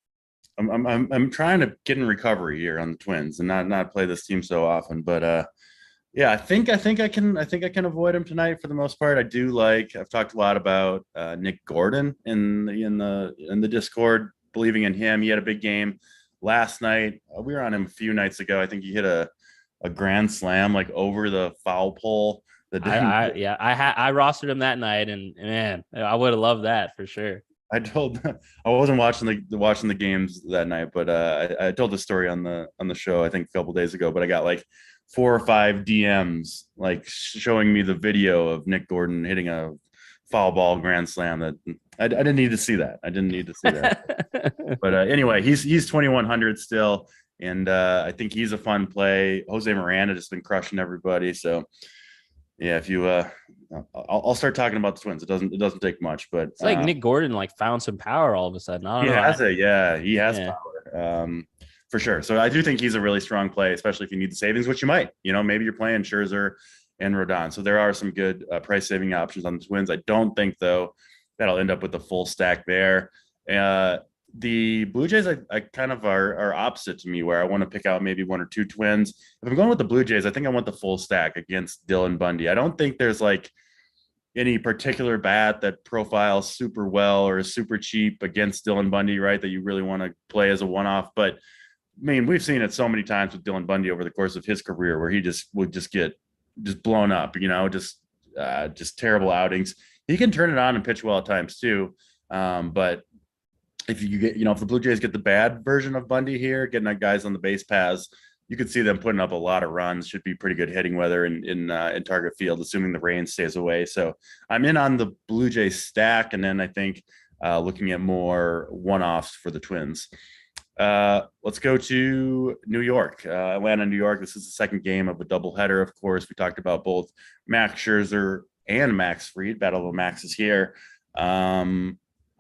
I'm trying to get in recovery here on the Twins and not play this team so often, but I think I can avoid him tonight for the most part. I've talked a lot about Nick Gordon in the Discord, believing in him. He had a big game last night. We were on him a few nights ago. I think he hit a grand slam like over the foul pole. I rostered him that night, and man, I would have loved that for sure. I wasn't watching the games that night, but I told the story on the show I think a couple days ago. But I got like 4 or 5 DMs like showing me the video of Nick Gordon hitting a foul ball grand slam. That I didn't need to see that. But anyway, he's 2,100 still, and I think he's a fun play. Jose Miranda just been crushing everybody. So yeah, if you I'll start talking about the Twins. It doesn't take much, but it's like Nick Gordon like found some power all of a sudden. He has power. For sure. So I do think he's a really strong play, especially if you need the savings, which you might. Maybe you're playing Scherzer and Rodon. So there are some good price saving options on the Twins. I don't think though that'll end up with the full stack there. The Blue Jays, I kind of are opposite to me, where I want to pick out maybe 1 or 2 Twins. If I'm going with the Blue Jays, I think I want the full stack against Dylan Bundy. I don't think there's like any particular bat that profiles super well or is super cheap against Dylan Bundy, right? That you really want to play as a one-off. But I mean, we've seen it so many times with Dylan Bundy over the course of his career, where he would get blown up, just terrible outings. He can turn it on and pitch well at times too. But if you get, if the Blue Jays get the bad version of Bundy here, getting guys on the base paths, you could see them putting up a lot of runs. Should be pretty good hitting weather in Target Field, assuming the rain stays away. So I'm in on the Blue Jays stack, and then I think looking at more one-offs for the Twins. Let's go to New York, Atlanta, New York. This is the second game of a doubleheader. Of course, we talked about both Max Scherzer and Max Fried. Battle of the Maxes here.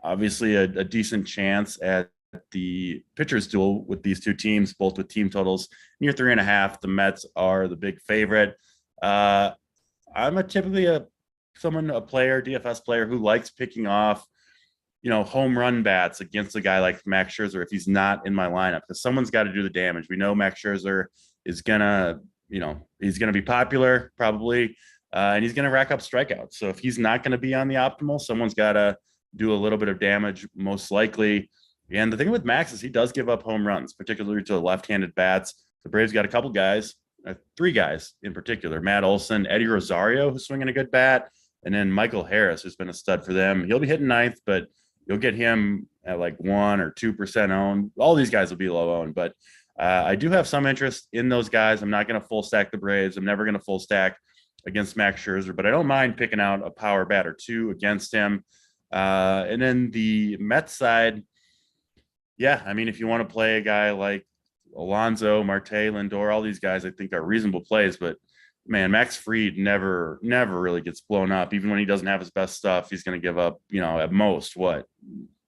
Obviously a decent chance at the pitchers duel with these two teams, both with team totals near 3.5. The Mets are the big favorite. I'm typically a DFS player who likes picking off, home run bats against a guy like Max Scherzer if he's not in my lineup, because someone's got to do the damage. We know Max Scherzer is gonna, he's gonna be popular probably, and he's gonna rack up strikeouts. So if he's not gonna be on the optimal, someone's got to do a little bit of damage, most likely. And the thing with Max is he does give up home runs, particularly to left-handed bats. The Braves got a couple guys, 3 guys in particular: Matt Olson, Eddie Rosario, who's swinging a good bat, and then Michael Harris, who's been a stud for them. He'll be hitting 9th, but you'll get him at like 1 or 2% owned. All these guys will be low owned, but I do have some interest in those guys. I'm not going to full stack the Braves. I'm never going to full stack against Max Scherzer, but I don't mind picking out a power bat or 2 against him. And then the Mets side, yeah, I mean, if you want to play a guy like Alonso, Marte, Lindor, all these guys I think are reasonable plays, but man, Max Fried never really gets blown up. Even when he doesn't have his best stuff, he's going to give up, at most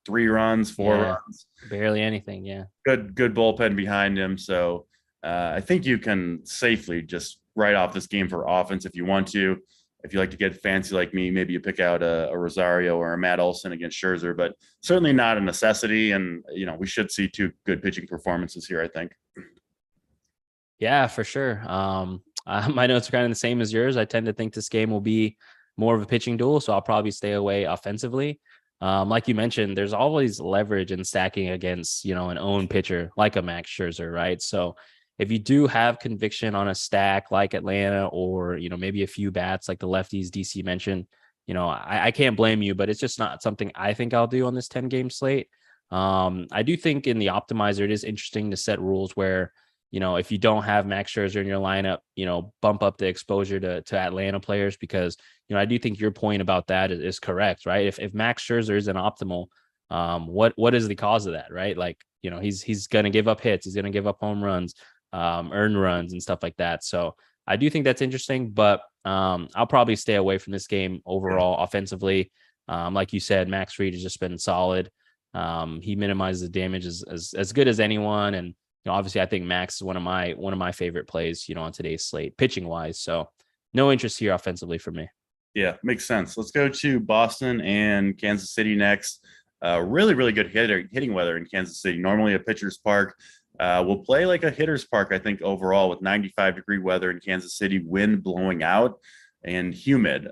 3 runs, 4 runs, barely anything. Yeah, good bullpen behind him. So I think you can safely just write off this game for offense if you want to. If you like to get fancy like me, maybe you pick out a Rosario or a Matt Olson against Scherzer, but certainly not a necessity. And, we should see 2 good pitching performances here, I think. Yeah, for sure. My notes are kind of the same as yours. I tend to think this game will be more of a pitching duel, so I'll probably stay away offensively. Like you mentioned, there's always leverage in stacking against, an own pitcher like a Max Scherzer, right? So if you do have conviction on a stack like Atlanta, or, maybe a few bats like the lefties DC mentioned, I can't blame you, but it's just not something I think I'll do on this 10-game slate. I do think in the optimizer, it is interesting to set rules where, if you don't have Max Scherzer in your lineup, bump up the exposure to Atlanta players, because, I do think your point about that is correct, right? If Max Scherzer isn't optimal, what is the cause of that, right? Like, he's going to give up hits, he's going to give up home runs, earned runs and stuff like that. So I do think that's interesting, but I'll probably stay away from this game overall offensively. Like you said, Max Fried has just been solid. He minimizes the damage as good as anyone. And, obviously I think Max is one of my favorite plays, on today's slate pitching wise. So no interest here offensively for me. Yeah, makes sense. Let's go to Boston and Kansas City next. Really, really good hitting weather in Kansas City. Normally a pitcher's park. We'll play like a hitter's park, I think, overall, with 95-degree weather in Kansas City, wind blowing out and humid.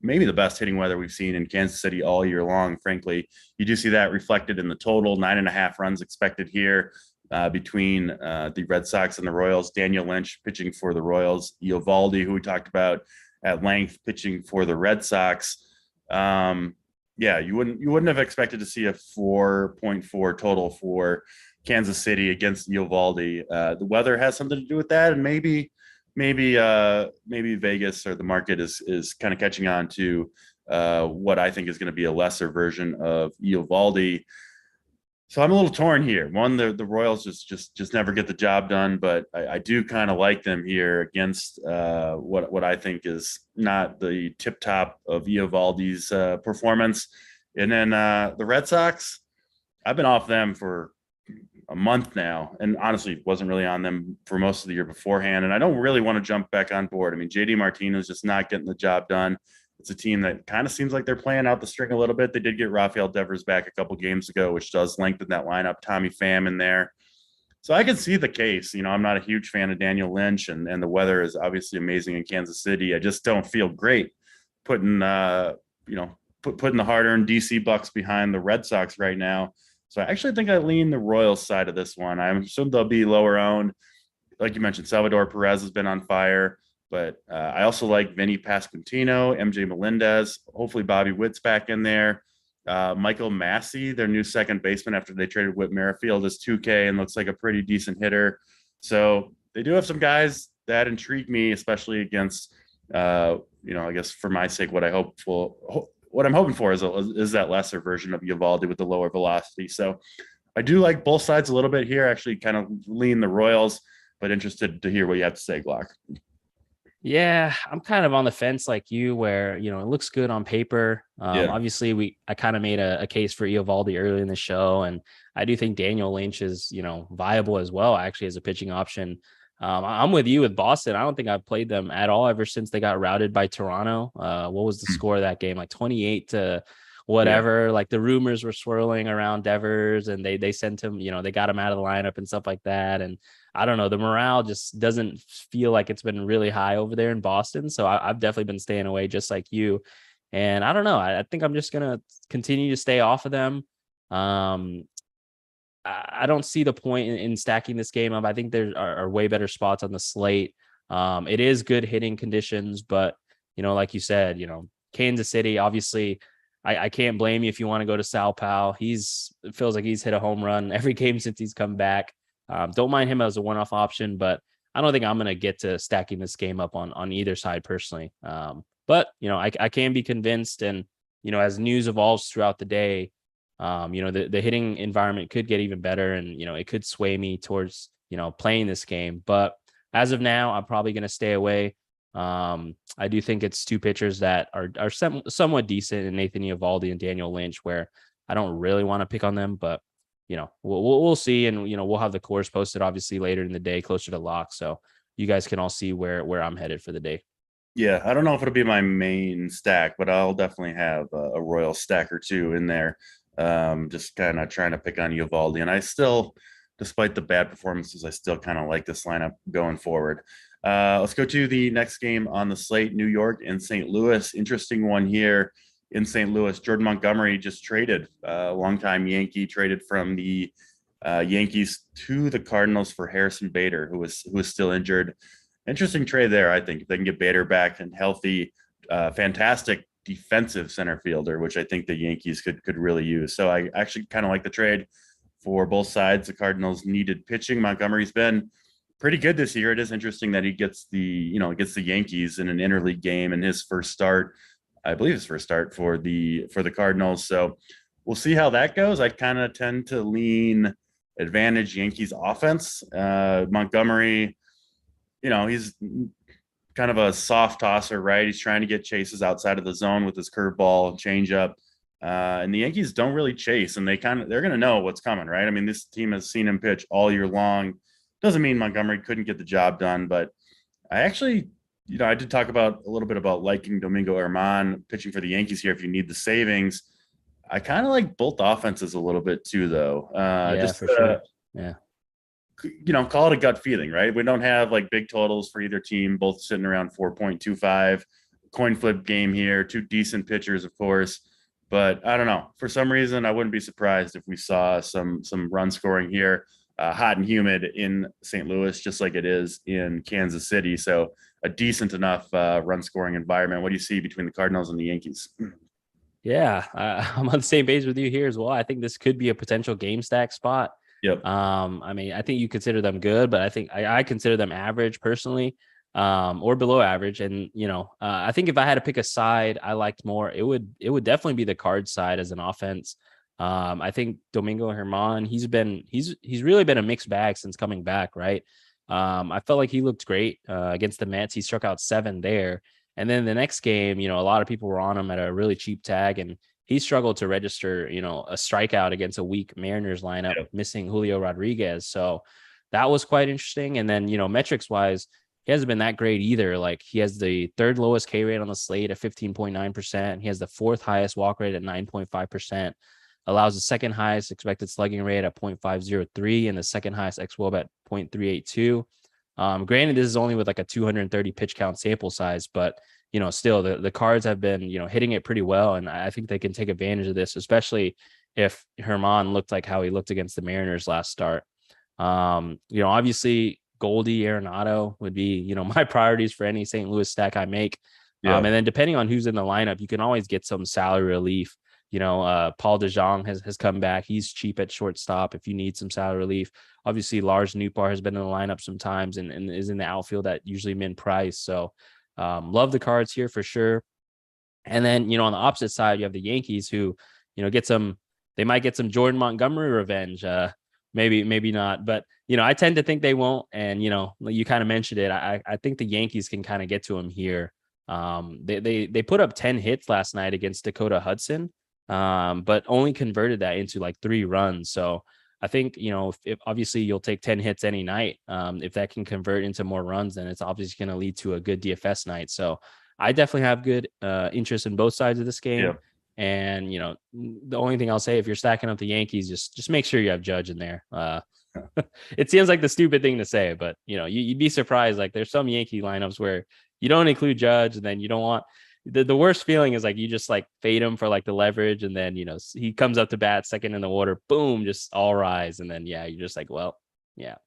Maybe the best hitting weather we've seen in Kansas City all year long, frankly. You do see that reflected in the total, 9.5 runs expected here. between the Red Sox and the Royals. Daniel Lynch pitching for the Royals. Eovaldi, who we talked about at length, pitching for the Red Sox. Yeah, you wouldn't have expected to see a 4.4 total for Kansas City against Eovaldi. The weather has something to do with that, and maybe Vegas or the market is kind of catching on to what I think is going to be a lesser version of Eovaldi. So I'm a little torn here. One, the Royals just never get the job done, but I do kind of like them here against what I think is not the tip top of Eovaldi's performance. And then the Red Sox, I've been off them for a month now, and honestly wasn't really on them for most of the year beforehand. And I don't really want to jump back on board. I mean, JD Martinez just not getting the job done. It's a team that kind of seems like they're playing out the string a little bit. They did get Rafael Devers back a couple games ago, which does lengthen that lineup. Tommy Pham in there. So I can see the case. I'm not a huge fan of Daniel Lynch, and the weather is obviously amazing in Kansas City. I just don't feel great putting, putting the hard-earned DC bucks behind the Red Sox right now. So I actually think I lean the Royals side of this one. I'm assuming they'll be lower owned. Like you mentioned, Salvador Perez has been on fire. But I also like Vinny Pasquantino, MJ Melendez, hopefully Bobby Witt's back in there. Michael Massey, their new second baseman after they traded Whit Merrifield, is 2K and looks like a pretty decent hitter. So they do have some guys that intrigue me, especially against, I guess for my sake, what I'm hoping for is that lesser version of Eovaldi with the lower velocity. So I do like both sides a little bit here, actually kind of lean the Royals, but interested to hear what you have to say, Glock. Yeah, I'm kind of on the fence like you, where it looks good on paper. Obviously, I kind of made a case for Eovaldi early in the show, and I do think Daniel Lynch is viable as well, actually, as a pitching option. I'm with you with Boston. I don't think I've played them at all ever since they got routed by Toronto. What was the score of that game? Like 28 to whatever. Yeah. Like the rumors were swirling around Devers, and they sent him. They got him out of the lineup and stuff like that, and I don't know. The morale just doesn't feel like it's been really high over there in Boston. So I've definitely been staying away just like you. And I don't know. I think I'm just going to continue to stay off of them. I don't see the point in stacking this game up. I think there are way better spots on the slate. It is good hitting conditions, but, like you said, Kansas City, obviously, I can't blame you if you want to go to Sao Paulo. It feels like he's hit a home run every game since he's come back. Don't mind him as a one-off option, but I don't think I'm going to get to stacking this game up on either side personally. But, I can be convinced, and, as news evolves throughout the day, the hitting environment could get even better, and, it could sway me towards, playing this game. But as of now, I'm probably going to stay away. I do think it's two pitchers that are somewhat decent in Nathan Eovaldi and Daniel Lynch, where I don't really want to pick on them, but we'll see, and we'll have the course posted obviously later in the day, closer to lock, so you guys can all see where I'm headed for the day. Yeah, I don't know if it'll be my main stack, but I'll definitely have a Royal stack or two in there. Just kind of trying to pick on Eovaldi, and I still, despite the bad performances, I still kind of like this lineup going forward. Let's go to the next game on the slate: New York and St. Louis. Interesting one here. In St. Louis, Jordan Montgomery just traded, longtime Yankee, traded from the Yankees to the Cardinals for Harrison Bader, who was still injured. Interesting trade there, I think. If they can get Bader back and healthy, fantastic defensive center fielder, which I think the Yankees could really use. So I actually kind of like the trade for both sides. The Cardinals needed pitching. Montgomery's been pretty good this year. It is interesting that he gets the Yankees in an interleague game in his first start. I believe his first start for the Cardinals. So we'll see how that goes. I kind of tend to lean advantage Yankees offense. Montgomery, he's kind of a soft tosser, right? He's trying to get chases outside of the zone with his curveball and changeup. And the Yankees don't really chase, and they're going to know what's coming, right? I mean, this team has seen him pitch all year long. Doesn't mean Montgomery couldn't get the job done, but I actually, I did talk about a little bit about liking Domingo Germán pitching for the Yankees here if you need the savings. I kind of like both offenses a little bit too, though. Sure. Yeah. Call it a gut feeling, right? We don't have like big totals for either team, both sitting around 4.25. Coin flip game here, two decent pitchers, of course. But I don't know. For some reason, I wouldn't be surprised if we saw some run scoring here. hot and humid in St. Louis, just like it is in Kansas City. So a decent enough run scoring environment. What do you see between the Cardinals and the Yankees? Yeah, I'm on the same page with you here as well. I think this could be a potential game stack spot. Yep. I mean, I think you consider them good, but I think I consider them average personally, or below average. And I think if I had to pick a side I liked more, it would definitely be the Cards side as an offense. I think Domingo Germán, he's really been a mixed bag since coming back, right? I felt like he looked great against the Mets. He struck out 7 there. And then the next game, a lot of people were on him at a really cheap tag, and he struggled to register, a strikeout against a weak Mariners lineup, missing Julio Rodriguez. So that was quite interesting. And then, metrics wise, he hasn't been that great either. Like, he has the 3rd lowest K rate on the slate at 15.9%. He has the 4th highest walk rate at 9.5%, allows the 2nd highest expected slugging rate at 0.503 and the 2nd highest xWOB at 0.382. Granted, this is only with like a 230 pitch count sample size, but still the Cards have been, hitting it pretty well. And I think they can take advantage of this, especially if Germán looked like how he looked against the Mariners last start. Obviously Goldie, Arenado would be, my priorities for any St. Louis stack I make. And then depending on who's in the lineup, you can always get some salary relief. Paul DeJong has come back. He's cheap at shortstop if you need some salary relief. Obviously, Lars Nootbaar has been in the lineup sometimes and is in the outfield at usually min price. So love the Cards here for sure. And then, on the opposite side, you have the Yankees who, they might get some Jordan Montgomery revenge. Maybe not. But, I tend to think they won't. And, you kind of mentioned it. I think the Yankees can kind of get to him here. They put up 10 hits last night against Dakota Hudson. But only converted that into like 3 runs. So I think, if obviously you'll take 10 hits any night. If that can convert into more runs, then it's obviously going to lead to a good DFS night. So I definitely have good interest in both sides of this game. Yeah. And, the only thing I'll say, if you're stacking up the Yankees, just make sure you have Judge in there. It seems like the stupid thing to say, but you'd be surprised. Like, there's some Yankee lineups where you don't include Judge, and then you don't want. The worst feeling is like you just like fade him for like the leverage, and then he comes up to bat second in the order, boom, just all rise, and then you're just like, well,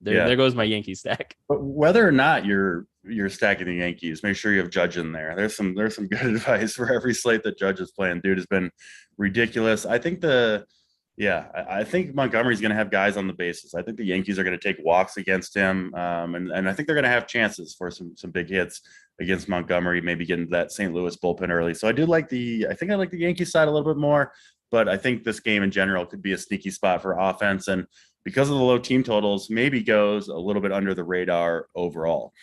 there goes my Yankee stack. But whether or not you're stacking the Yankees, make sure you have Judge in there. There's some good advice for every slate that Judge is playing. Dude has been ridiculous. I think I think Montgomery's going to have guys on the bases. I think the Yankees are going to take walks against him, and I think they're going to have chances for some big hits against Montgomery, maybe getting that St. Louis bullpen early. So I like the Yankees side a little bit more, but I think this game in general could be a sneaky spot for offense. And because of the low team totals, maybe goes a little bit under the radar overall.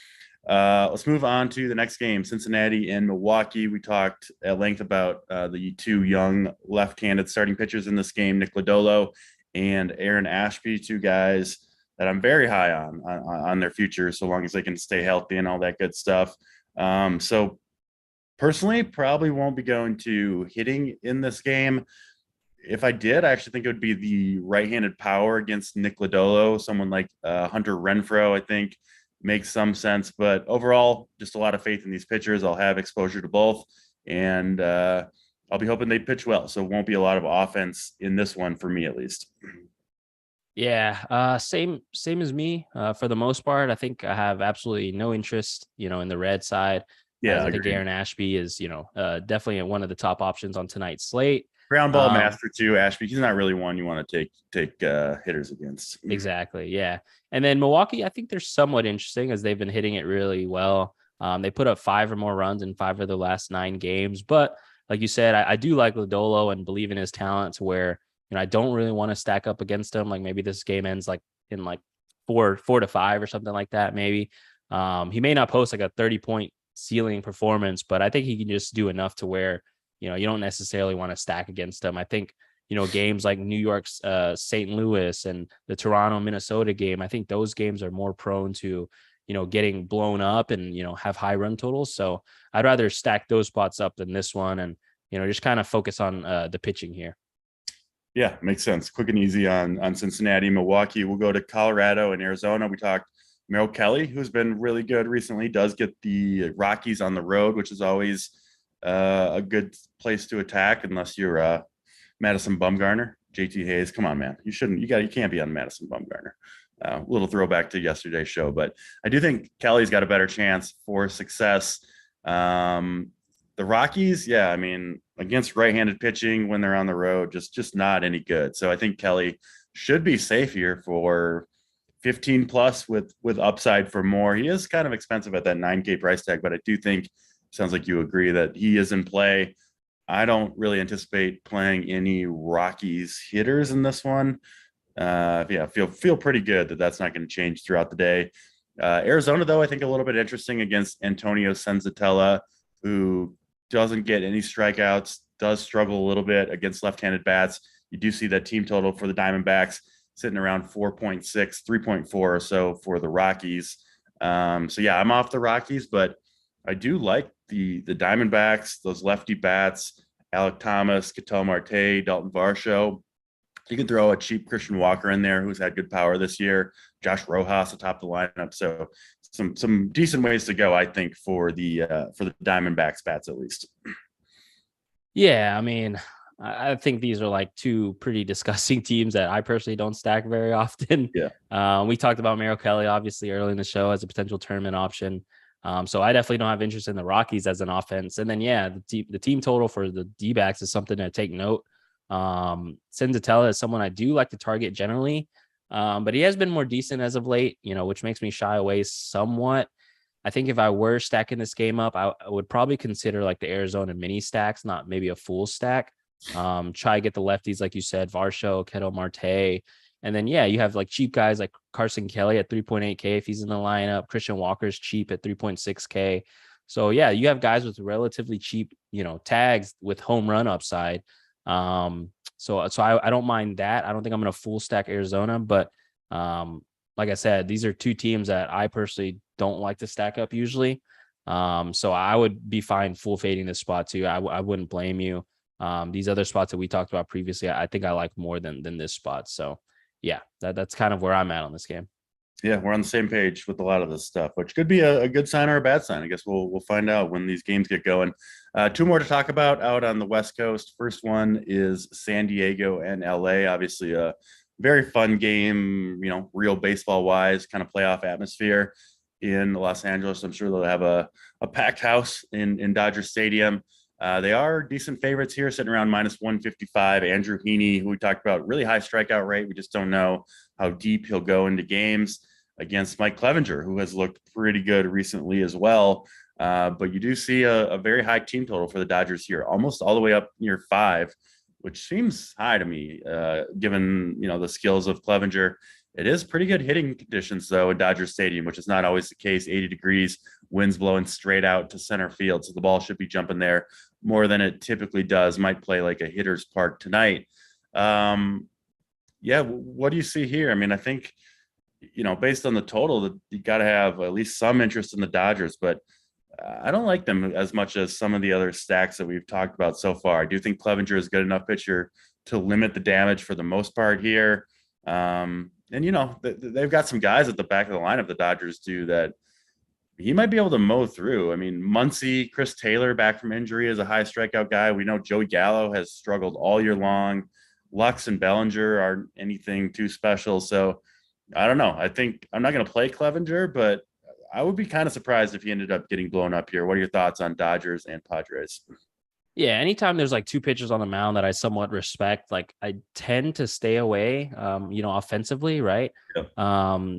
Let's move on to the next game, Cincinnati and Milwaukee. We talked at length about the 2 young left-handed starting pitchers in this game, Nick Ladolo and Aaron Ashby, 2 guys that I'm very high on their future, so long as they can stay healthy and all that good stuff. So personally, probably won't be going to hitting in this game. If I did, I actually think it would be the right-handed power against Nick Ladolo. Someone like Hunter Renfroe, I think, makes some sense. But overall, just a lot of faith in these pitchers. I'll have exposure to both, and I'll be hoping they pitch well. So it won't be a lot of offense in this one for me, at least. Yeah, same as me. For the most part, I think I have absolutely no interest, in the red side. Yeah, I think Aaron Ashby is, definitely one of the top options on tonight's slate. Ground ball master too, Ashby. He's not really one you want to take hitters against. Exactly, yeah. And then Milwaukee, I think they're somewhat interesting as they've been hitting it really well. They put up 5 or more runs in 5 of the last 9 games. But like you said, I do like Ladolo and believe in his talent to where, I don't really want to stack up against him. Like maybe this game ends like in like 4-5 or something like that. Maybe he may not post like a 30-point ceiling performance, but I think he can just do enough to where, you don't necessarily want to stack against him. I think, games like New York's St. Louis and the Toronto, Minnesota game, I think those games are more prone to, getting blown up and, have high run totals. So I'd rather stack those spots up than this one and, just kind of focus on the pitching here. Yeah, makes sense. Quick and easy on Cincinnati. Milwaukee, we'll go to Colorado and Arizona. We talked Merrell Kelly, who's been really good recently, does get the Rockies on the road, which is always a good place to attack unless you're Madison Bumgarner. JT Hayes, come on, man. You can't be on Madison Bumgarner. A little throwback to yesterday's show, but I do think Kelly's got a better chance for success. The Rockies, yeah, I mean, against right-handed pitching when they're on the road, just not any good. So I think Kelly should be safe here for 15 plus with upside for more. He is kind of expensive at that 9K price tag, but I do think, sounds like you agree, that he is in play. I don't really anticipate playing any Rockies hitters in this one. Feel pretty good that that's not going to change throughout the day. Arizona, though, I think a little bit interesting against Antonio Senzatella, who doesn't get any strikeouts, does struggle a little bit against left-handed bats. You do see that team total for the Diamondbacks sitting around 4.6, 3.4 or so for the Rockies. I'm off the Rockies, but I do like the Diamondbacks, those lefty bats, Alek Thomas, Ketel Marte, Dalton Varsho. You can throw a cheap Christian Walker in there who's had good power this year, Josh Rojas atop the lineup. So some decent ways to go, I think, for the Diamondbacks bats at least. Yeah, I mean, I think these are like two pretty disgusting teams that I personally don't stack very often. Yeah. We talked about Merrell Kelly obviously early in the show as a potential tournament option. So I definitely don't have interest in the Rockies as an offense. And then, the team total for the D-backs is something to take note. Senzatella is someone I do like to target generally, but he has been more decent as of late, which makes me shy away somewhat. I think if I were stacking this game up, I would probably consider like the Arizona mini stacks, not maybe a full stack. Try to get the lefties, like you said, Varsho, Ketel Marte. And then, you have like cheap guys like Carson Kelly at 3.8K if he's in the lineup. Christian Walker's cheap at 3.6K. So, you have guys with relatively cheap, tags with home run upside. So I don't mind that. I don't think I'm going to full stack Arizona, but like I said, these are two teams that I personally don't like to stack up usually. So I would be fine full fading this spot too. I wouldn't blame you. These other spots that we talked about previously, I think I like more than this spot. So that's kind of where I'm at on this game. Yeah, we're on the same page with a lot of this stuff, which could be a good sign or a bad sign. I guess we'll find out when these games get going. Two more to talk about out on the West Coast. First one is San Diego and LA. Obviously, a very fun game, real baseball wise, kind of playoff atmosphere in Los Angeles. I'm sure they'll have a packed house in Dodger Stadium. They are decent favorites here, sitting around minus 155. Andrew Heaney, who we talked about, really high strikeout rate. We just don't know how deep he'll go into games against Mike Clevinger, who has looked pretty good recently as well. But you do see a very high team total for the Dodgers here, almost all the way up near 5, which seems high to me, given the skills of Clevinger. It is pretty good hitting conditions, though, in Dodger Stadium, which is not always the case. 80 degrees, winds blowing straight out to center field. So the ball should be jumping there more than it typically does. Might play like a hitter's park tonight. What do you see here? I mean, I think, based on the total, you got to have at least some interest in the Dodgers, but I don't like them as much as some of the other stacks that we've talked about so far. I do think Clevinger is a good enough pitcher to limit the damage for the most part here. They've got some guys at the back of the lineup, the Dodgers do, that he might be able to mow through. I mean, Muncy, Chris Taylor back from injury is a high strikeout guy. We know Joey Gallo has struggled all year long. Lux and Bellinger aren't anything too special. So I don't know. I think I'm not going to play Clevinger, but I would be kind of surprised if he ended up getting blown up here. What are your thoughts on Dodgers and Padres? Yeah, anytime there's like two pitchers on the mound that I somewhat respect, like I tend to stay away, offensively, right? Yep.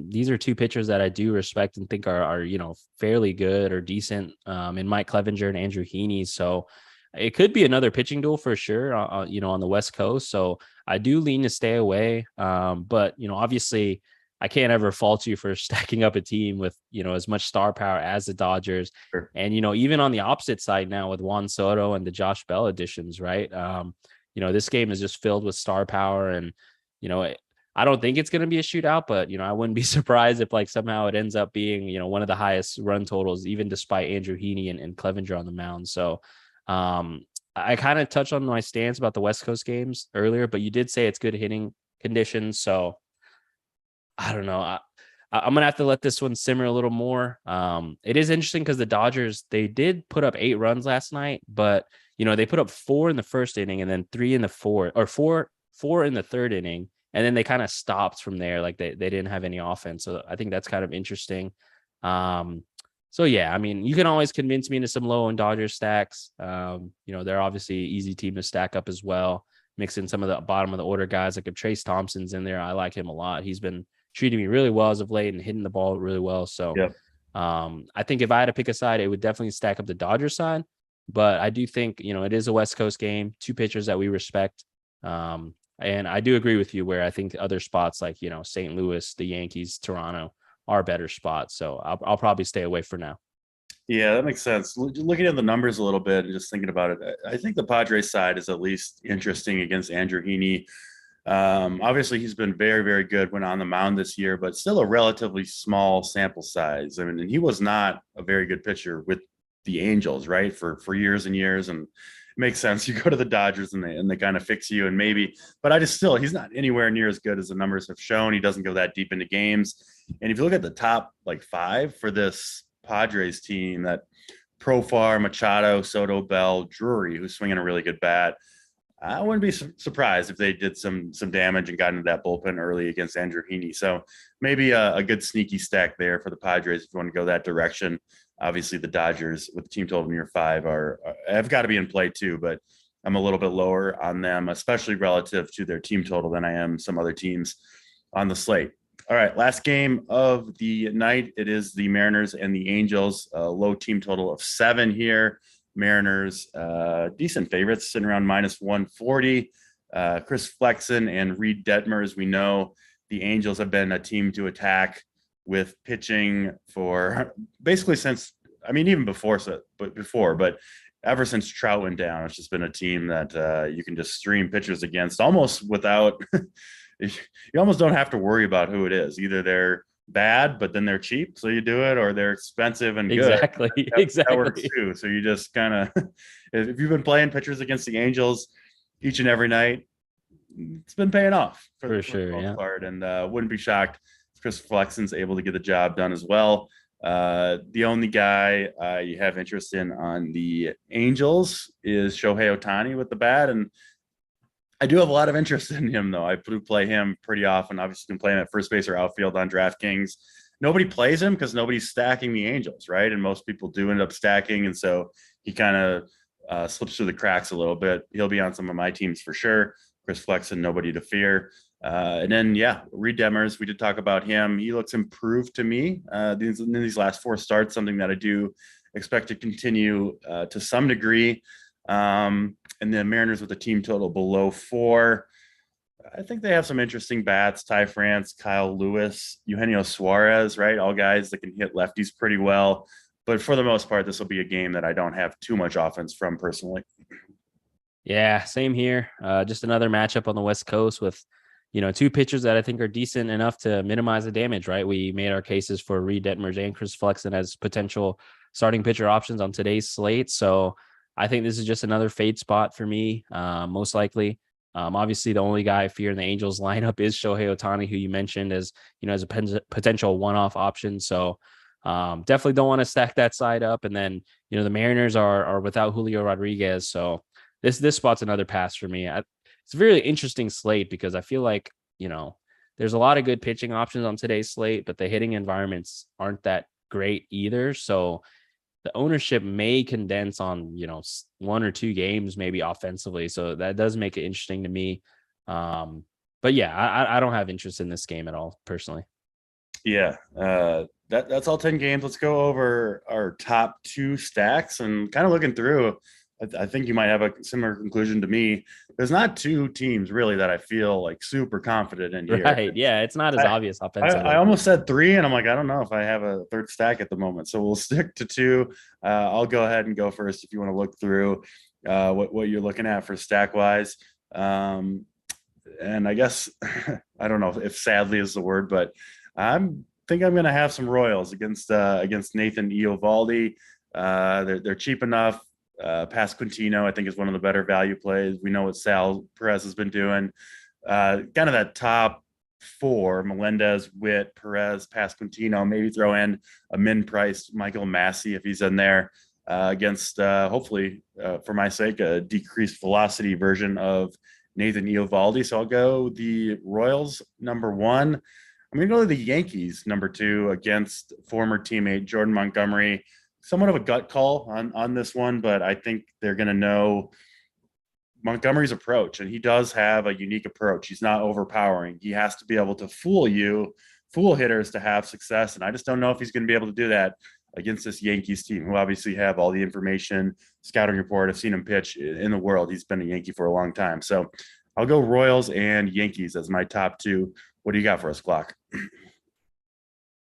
These are two pitchers that I do respect and think are fairly good or decent in Mike Clevinger and Andrew Heaney. So it could be another pitching duel for sure, on the West Coast. So I do lean to stay away. But obviously, I can't ever fault you for stacking up a team with, as much star power as the Dodgers. Sure. And, even on the opposite side now with Juan Soto and the Josh Bell additions, right? This game is just filled with star power and, I don't think it's going to be a shootout, but, I wouldn't be surprised if like somehow it ends up being, one of the highest run totals, even despite Andrew Heaney and Clevinger on the mound. So I kind of touched on my stance about the West Coast games earlier, but you did say it's good hitting conditions. So I don't know. I'm going to have to let this one simmer a little more. It is interesting because the Dodgers, they did put up 8 runs last night, but, they put up 4 in the first inning and then 3 in the fourth, or four in the third inning and then they kind of stopped from there. Like they didn't have any offense. So I think that's kind of interesting. So yeah, I mean, you can always convince me into some low and Dodgers stacks. They're obviously an easy team to stack up as well. Mix in some of the bottom of the order guys. Like if Trace Thompson's in there, I like him a lot. He's been treating me really well as of late and hitting the ball really well. So I think if I had to pick a side, it would definitely stack up the Dodgers side. But I do think, it is a West Coast game, two pitchers that we respect. And I do agree with you where I think other spots like, St. Louis, the Yankees, Toronto are better spots. So I'll probably stay away for now. Yeah, that makes sense. Looking at the numbers a little bit and just thinking about it, I think the Padres side is at least interesting against Andrew Heaney. Obviously, he's been very, very good when on the mound this year, but still a relatively small sample size. I mean, he was not a very good pitcher with the Angels, right? For years and years. And it makes sense. You go to the Dodgers and they kind of fix you and maybe, but he's not anywhere near as good as the numbers have shown. He doesn't go that deep into games. And if you look at the top like 5 for this Padres team, that Profar, Machado, Soto, Bell, Drury, who's swinging a really good bat, I wouldn't be surprised if they did some damage and got into that bullpen early against Andrew Heaney. So maybe a good sneaky stack there for the Padres if you want to go that direction. Obviously, the Dodgers with the team total near 5 have got to be in play too, but I'm a little bit lower on them, especially relative to their team total than I am some other teams on the slate. All right, last game of the night. It is the Mariners and the Angels. Low team total of 7 here. Mariners, decent favorites, sitting around -140. Chris Flexen and Reed Detmers. We know the Angels have been a team to attack with pitching for basically since, even before, but ever since Trout went down, it's just been a team that you can just stream pitchers against almost without. You almost don't have to worry about who it is. Either they're bad, but then they're cheap, so you do it, or they're expensive and good. Exactly. That works too. So you just kind of, if you've been playing pitchers against the Angels each and every night, it's been paying off for sure. The most part. And wouldn't be shocked if Chris Flexen's able to get the job done as well. The only guy you have interest in on the Angels is Shohei Ohtani with the bat, and I do have a lot of interest in him, though. I do play him pretty often. Obviously, you can play him at first base or outfield on DraftKings. Nobody plays him because nobody's stacking the Angels, right? And most people do end up stacking, and so he kind of slips through the cracks a little bit. He'll be on some of my teams for sure. Chris Flexen, nobody to fear. And then, Reed Demers, we did talk about him. He looks improved to me in these last 4 starts, something that I do expect to continue to some degree. And the Mariners with a team total below 4. I think they have some interesting bats. Ty France, Kyle Lewis, Eugenio Suarez, right? All guys that can hit lefties pretty well. But for the most part, this will be a game that I don't have too much offense from personally. Yeah, same here. Just another matchup on the West Coast with, 2 pitchers that I think are decent enough to minimize the damage, right? We made our cases for Reed Detmers and Chris Flexen as potential starting pitcher options on today's slate. So I think this is just another fade spot for me, most likely. Obviously, the only guy I fear in the Angels lineup is Shohei Ohtani, who you mentioned as a potential one-off option. So definitely don't want to stack that side up. And then, the Mariners are without Julio Rodriguez. So this spot's another pass for me. It's a really interesting slate because I feel like, there's a lot of good pitching options on today's slate, but the hitting environments aren't that great either. So the ownership may condense on, 1 or 2 games, maybe offensively. So that does make it interesting to me. But yeah, I don't have interest in this game at all, personally. Yeah. That's all 10 games. Let's go over our top 2 stacks and kind of looking through. I think you might have a similar conclusion to me. There's not 2 teams really that I feel like super confident in here. Right. Yeah. It's not as obvious offensively. I almost said 3 and I'm like, I don't know if I have a third stack at the moment. So we'll stick to 2. I'll go ahead and go first if you want to look through what you're looking at for stack wise. And I guess, I don't know if sadly is the word, but I think I'm going to have some Royals against Nathan Eovaldi. They're cheap enough. Pasquantino, I think, is one of the better value plays. We know what Sal Perez has been doing. Kind of that top 4, Melendez, Witt, Perez, Pasquantino, maybe throw in a min-priced Michael Massey if he's in there against, hopefully, for my sake, a decreased velocity version of Nathan Eovaldi. So I'll go the Royals number 1. I'm going to go to the Yankees number 2 against former teammate Jordan Montgomery. Somewhat of a gut call on this one, but I think they're going to know Montgomery's approach, and he does have a unique approach. He's not overpowering. He has to be able to fool hitters to have success, and I just don't know if he's going to be able to do that against this Yankees team, who obviously have all the information, scouting report. I've seen him pitch in the world. He's been a Yankee for a long time. So I'll go Royals and Yankees as my top 2. What do you got for us, Glock?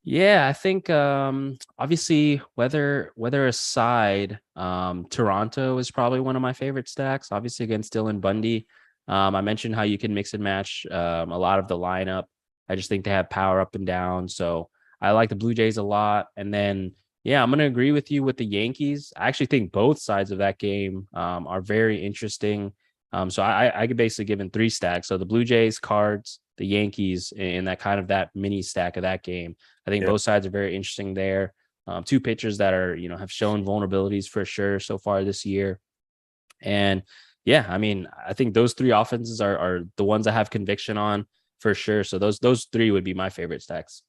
Yeah, I think obviously weather aside, Toronto is probably one of my favorite stacks, obviously against Dylan Bundy. I mentioned how you can mix and match a lot of the lineup. I just think they have power up and down. So I like the Blue Jays a lot. And then, yeah, I'm going to agree with you with the Yankees. I actually think both sides of that game are very interesting. So I could basically give in 3 stacks. So the Blue Jays, Cards, the Yankees, in that mini stack of that game. I think both sides are very interesting there. 2 pitchers that are, have shown vulnerabilities for sure so far this year. And yeah, I mean, I think those 3 offenses are the ones I have conviction on for sure. So those 3 would be my favorite stacks.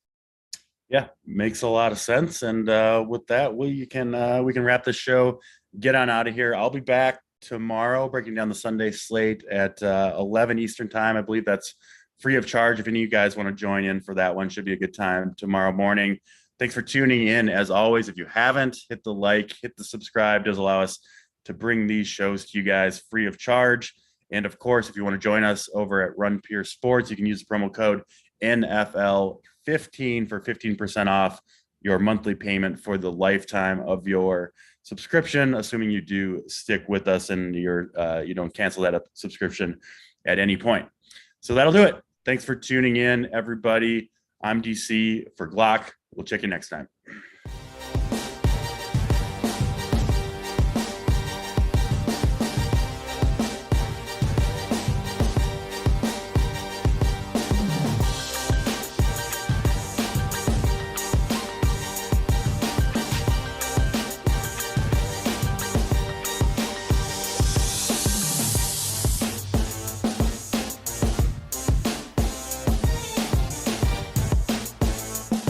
Yeah, makes a lot of sense. And with that, we can wrap this show, get on out of here. I'll be back tomorrow breaking down the Sunday slate at 11 Eastern time. I believe that's free of charge. If any of you guys want to join in for that one, should be a good time tomorrow morning. Thanks for tuning in. As always, if you haven't, hit the like, hit the subscribe. It does allow us to bring these shows to you guys free of charge. And of course, if you want to join us over at Run Pure Sports, you can use the promo code NFL15 for 15% off your monthly payment for the lifetime of your subscription, assuming you do stick with us and you don't cancel that subscription at any point. So that'll do it. Thanks for tuning in, everybody. I'm DC for Glock. We'll check you next time.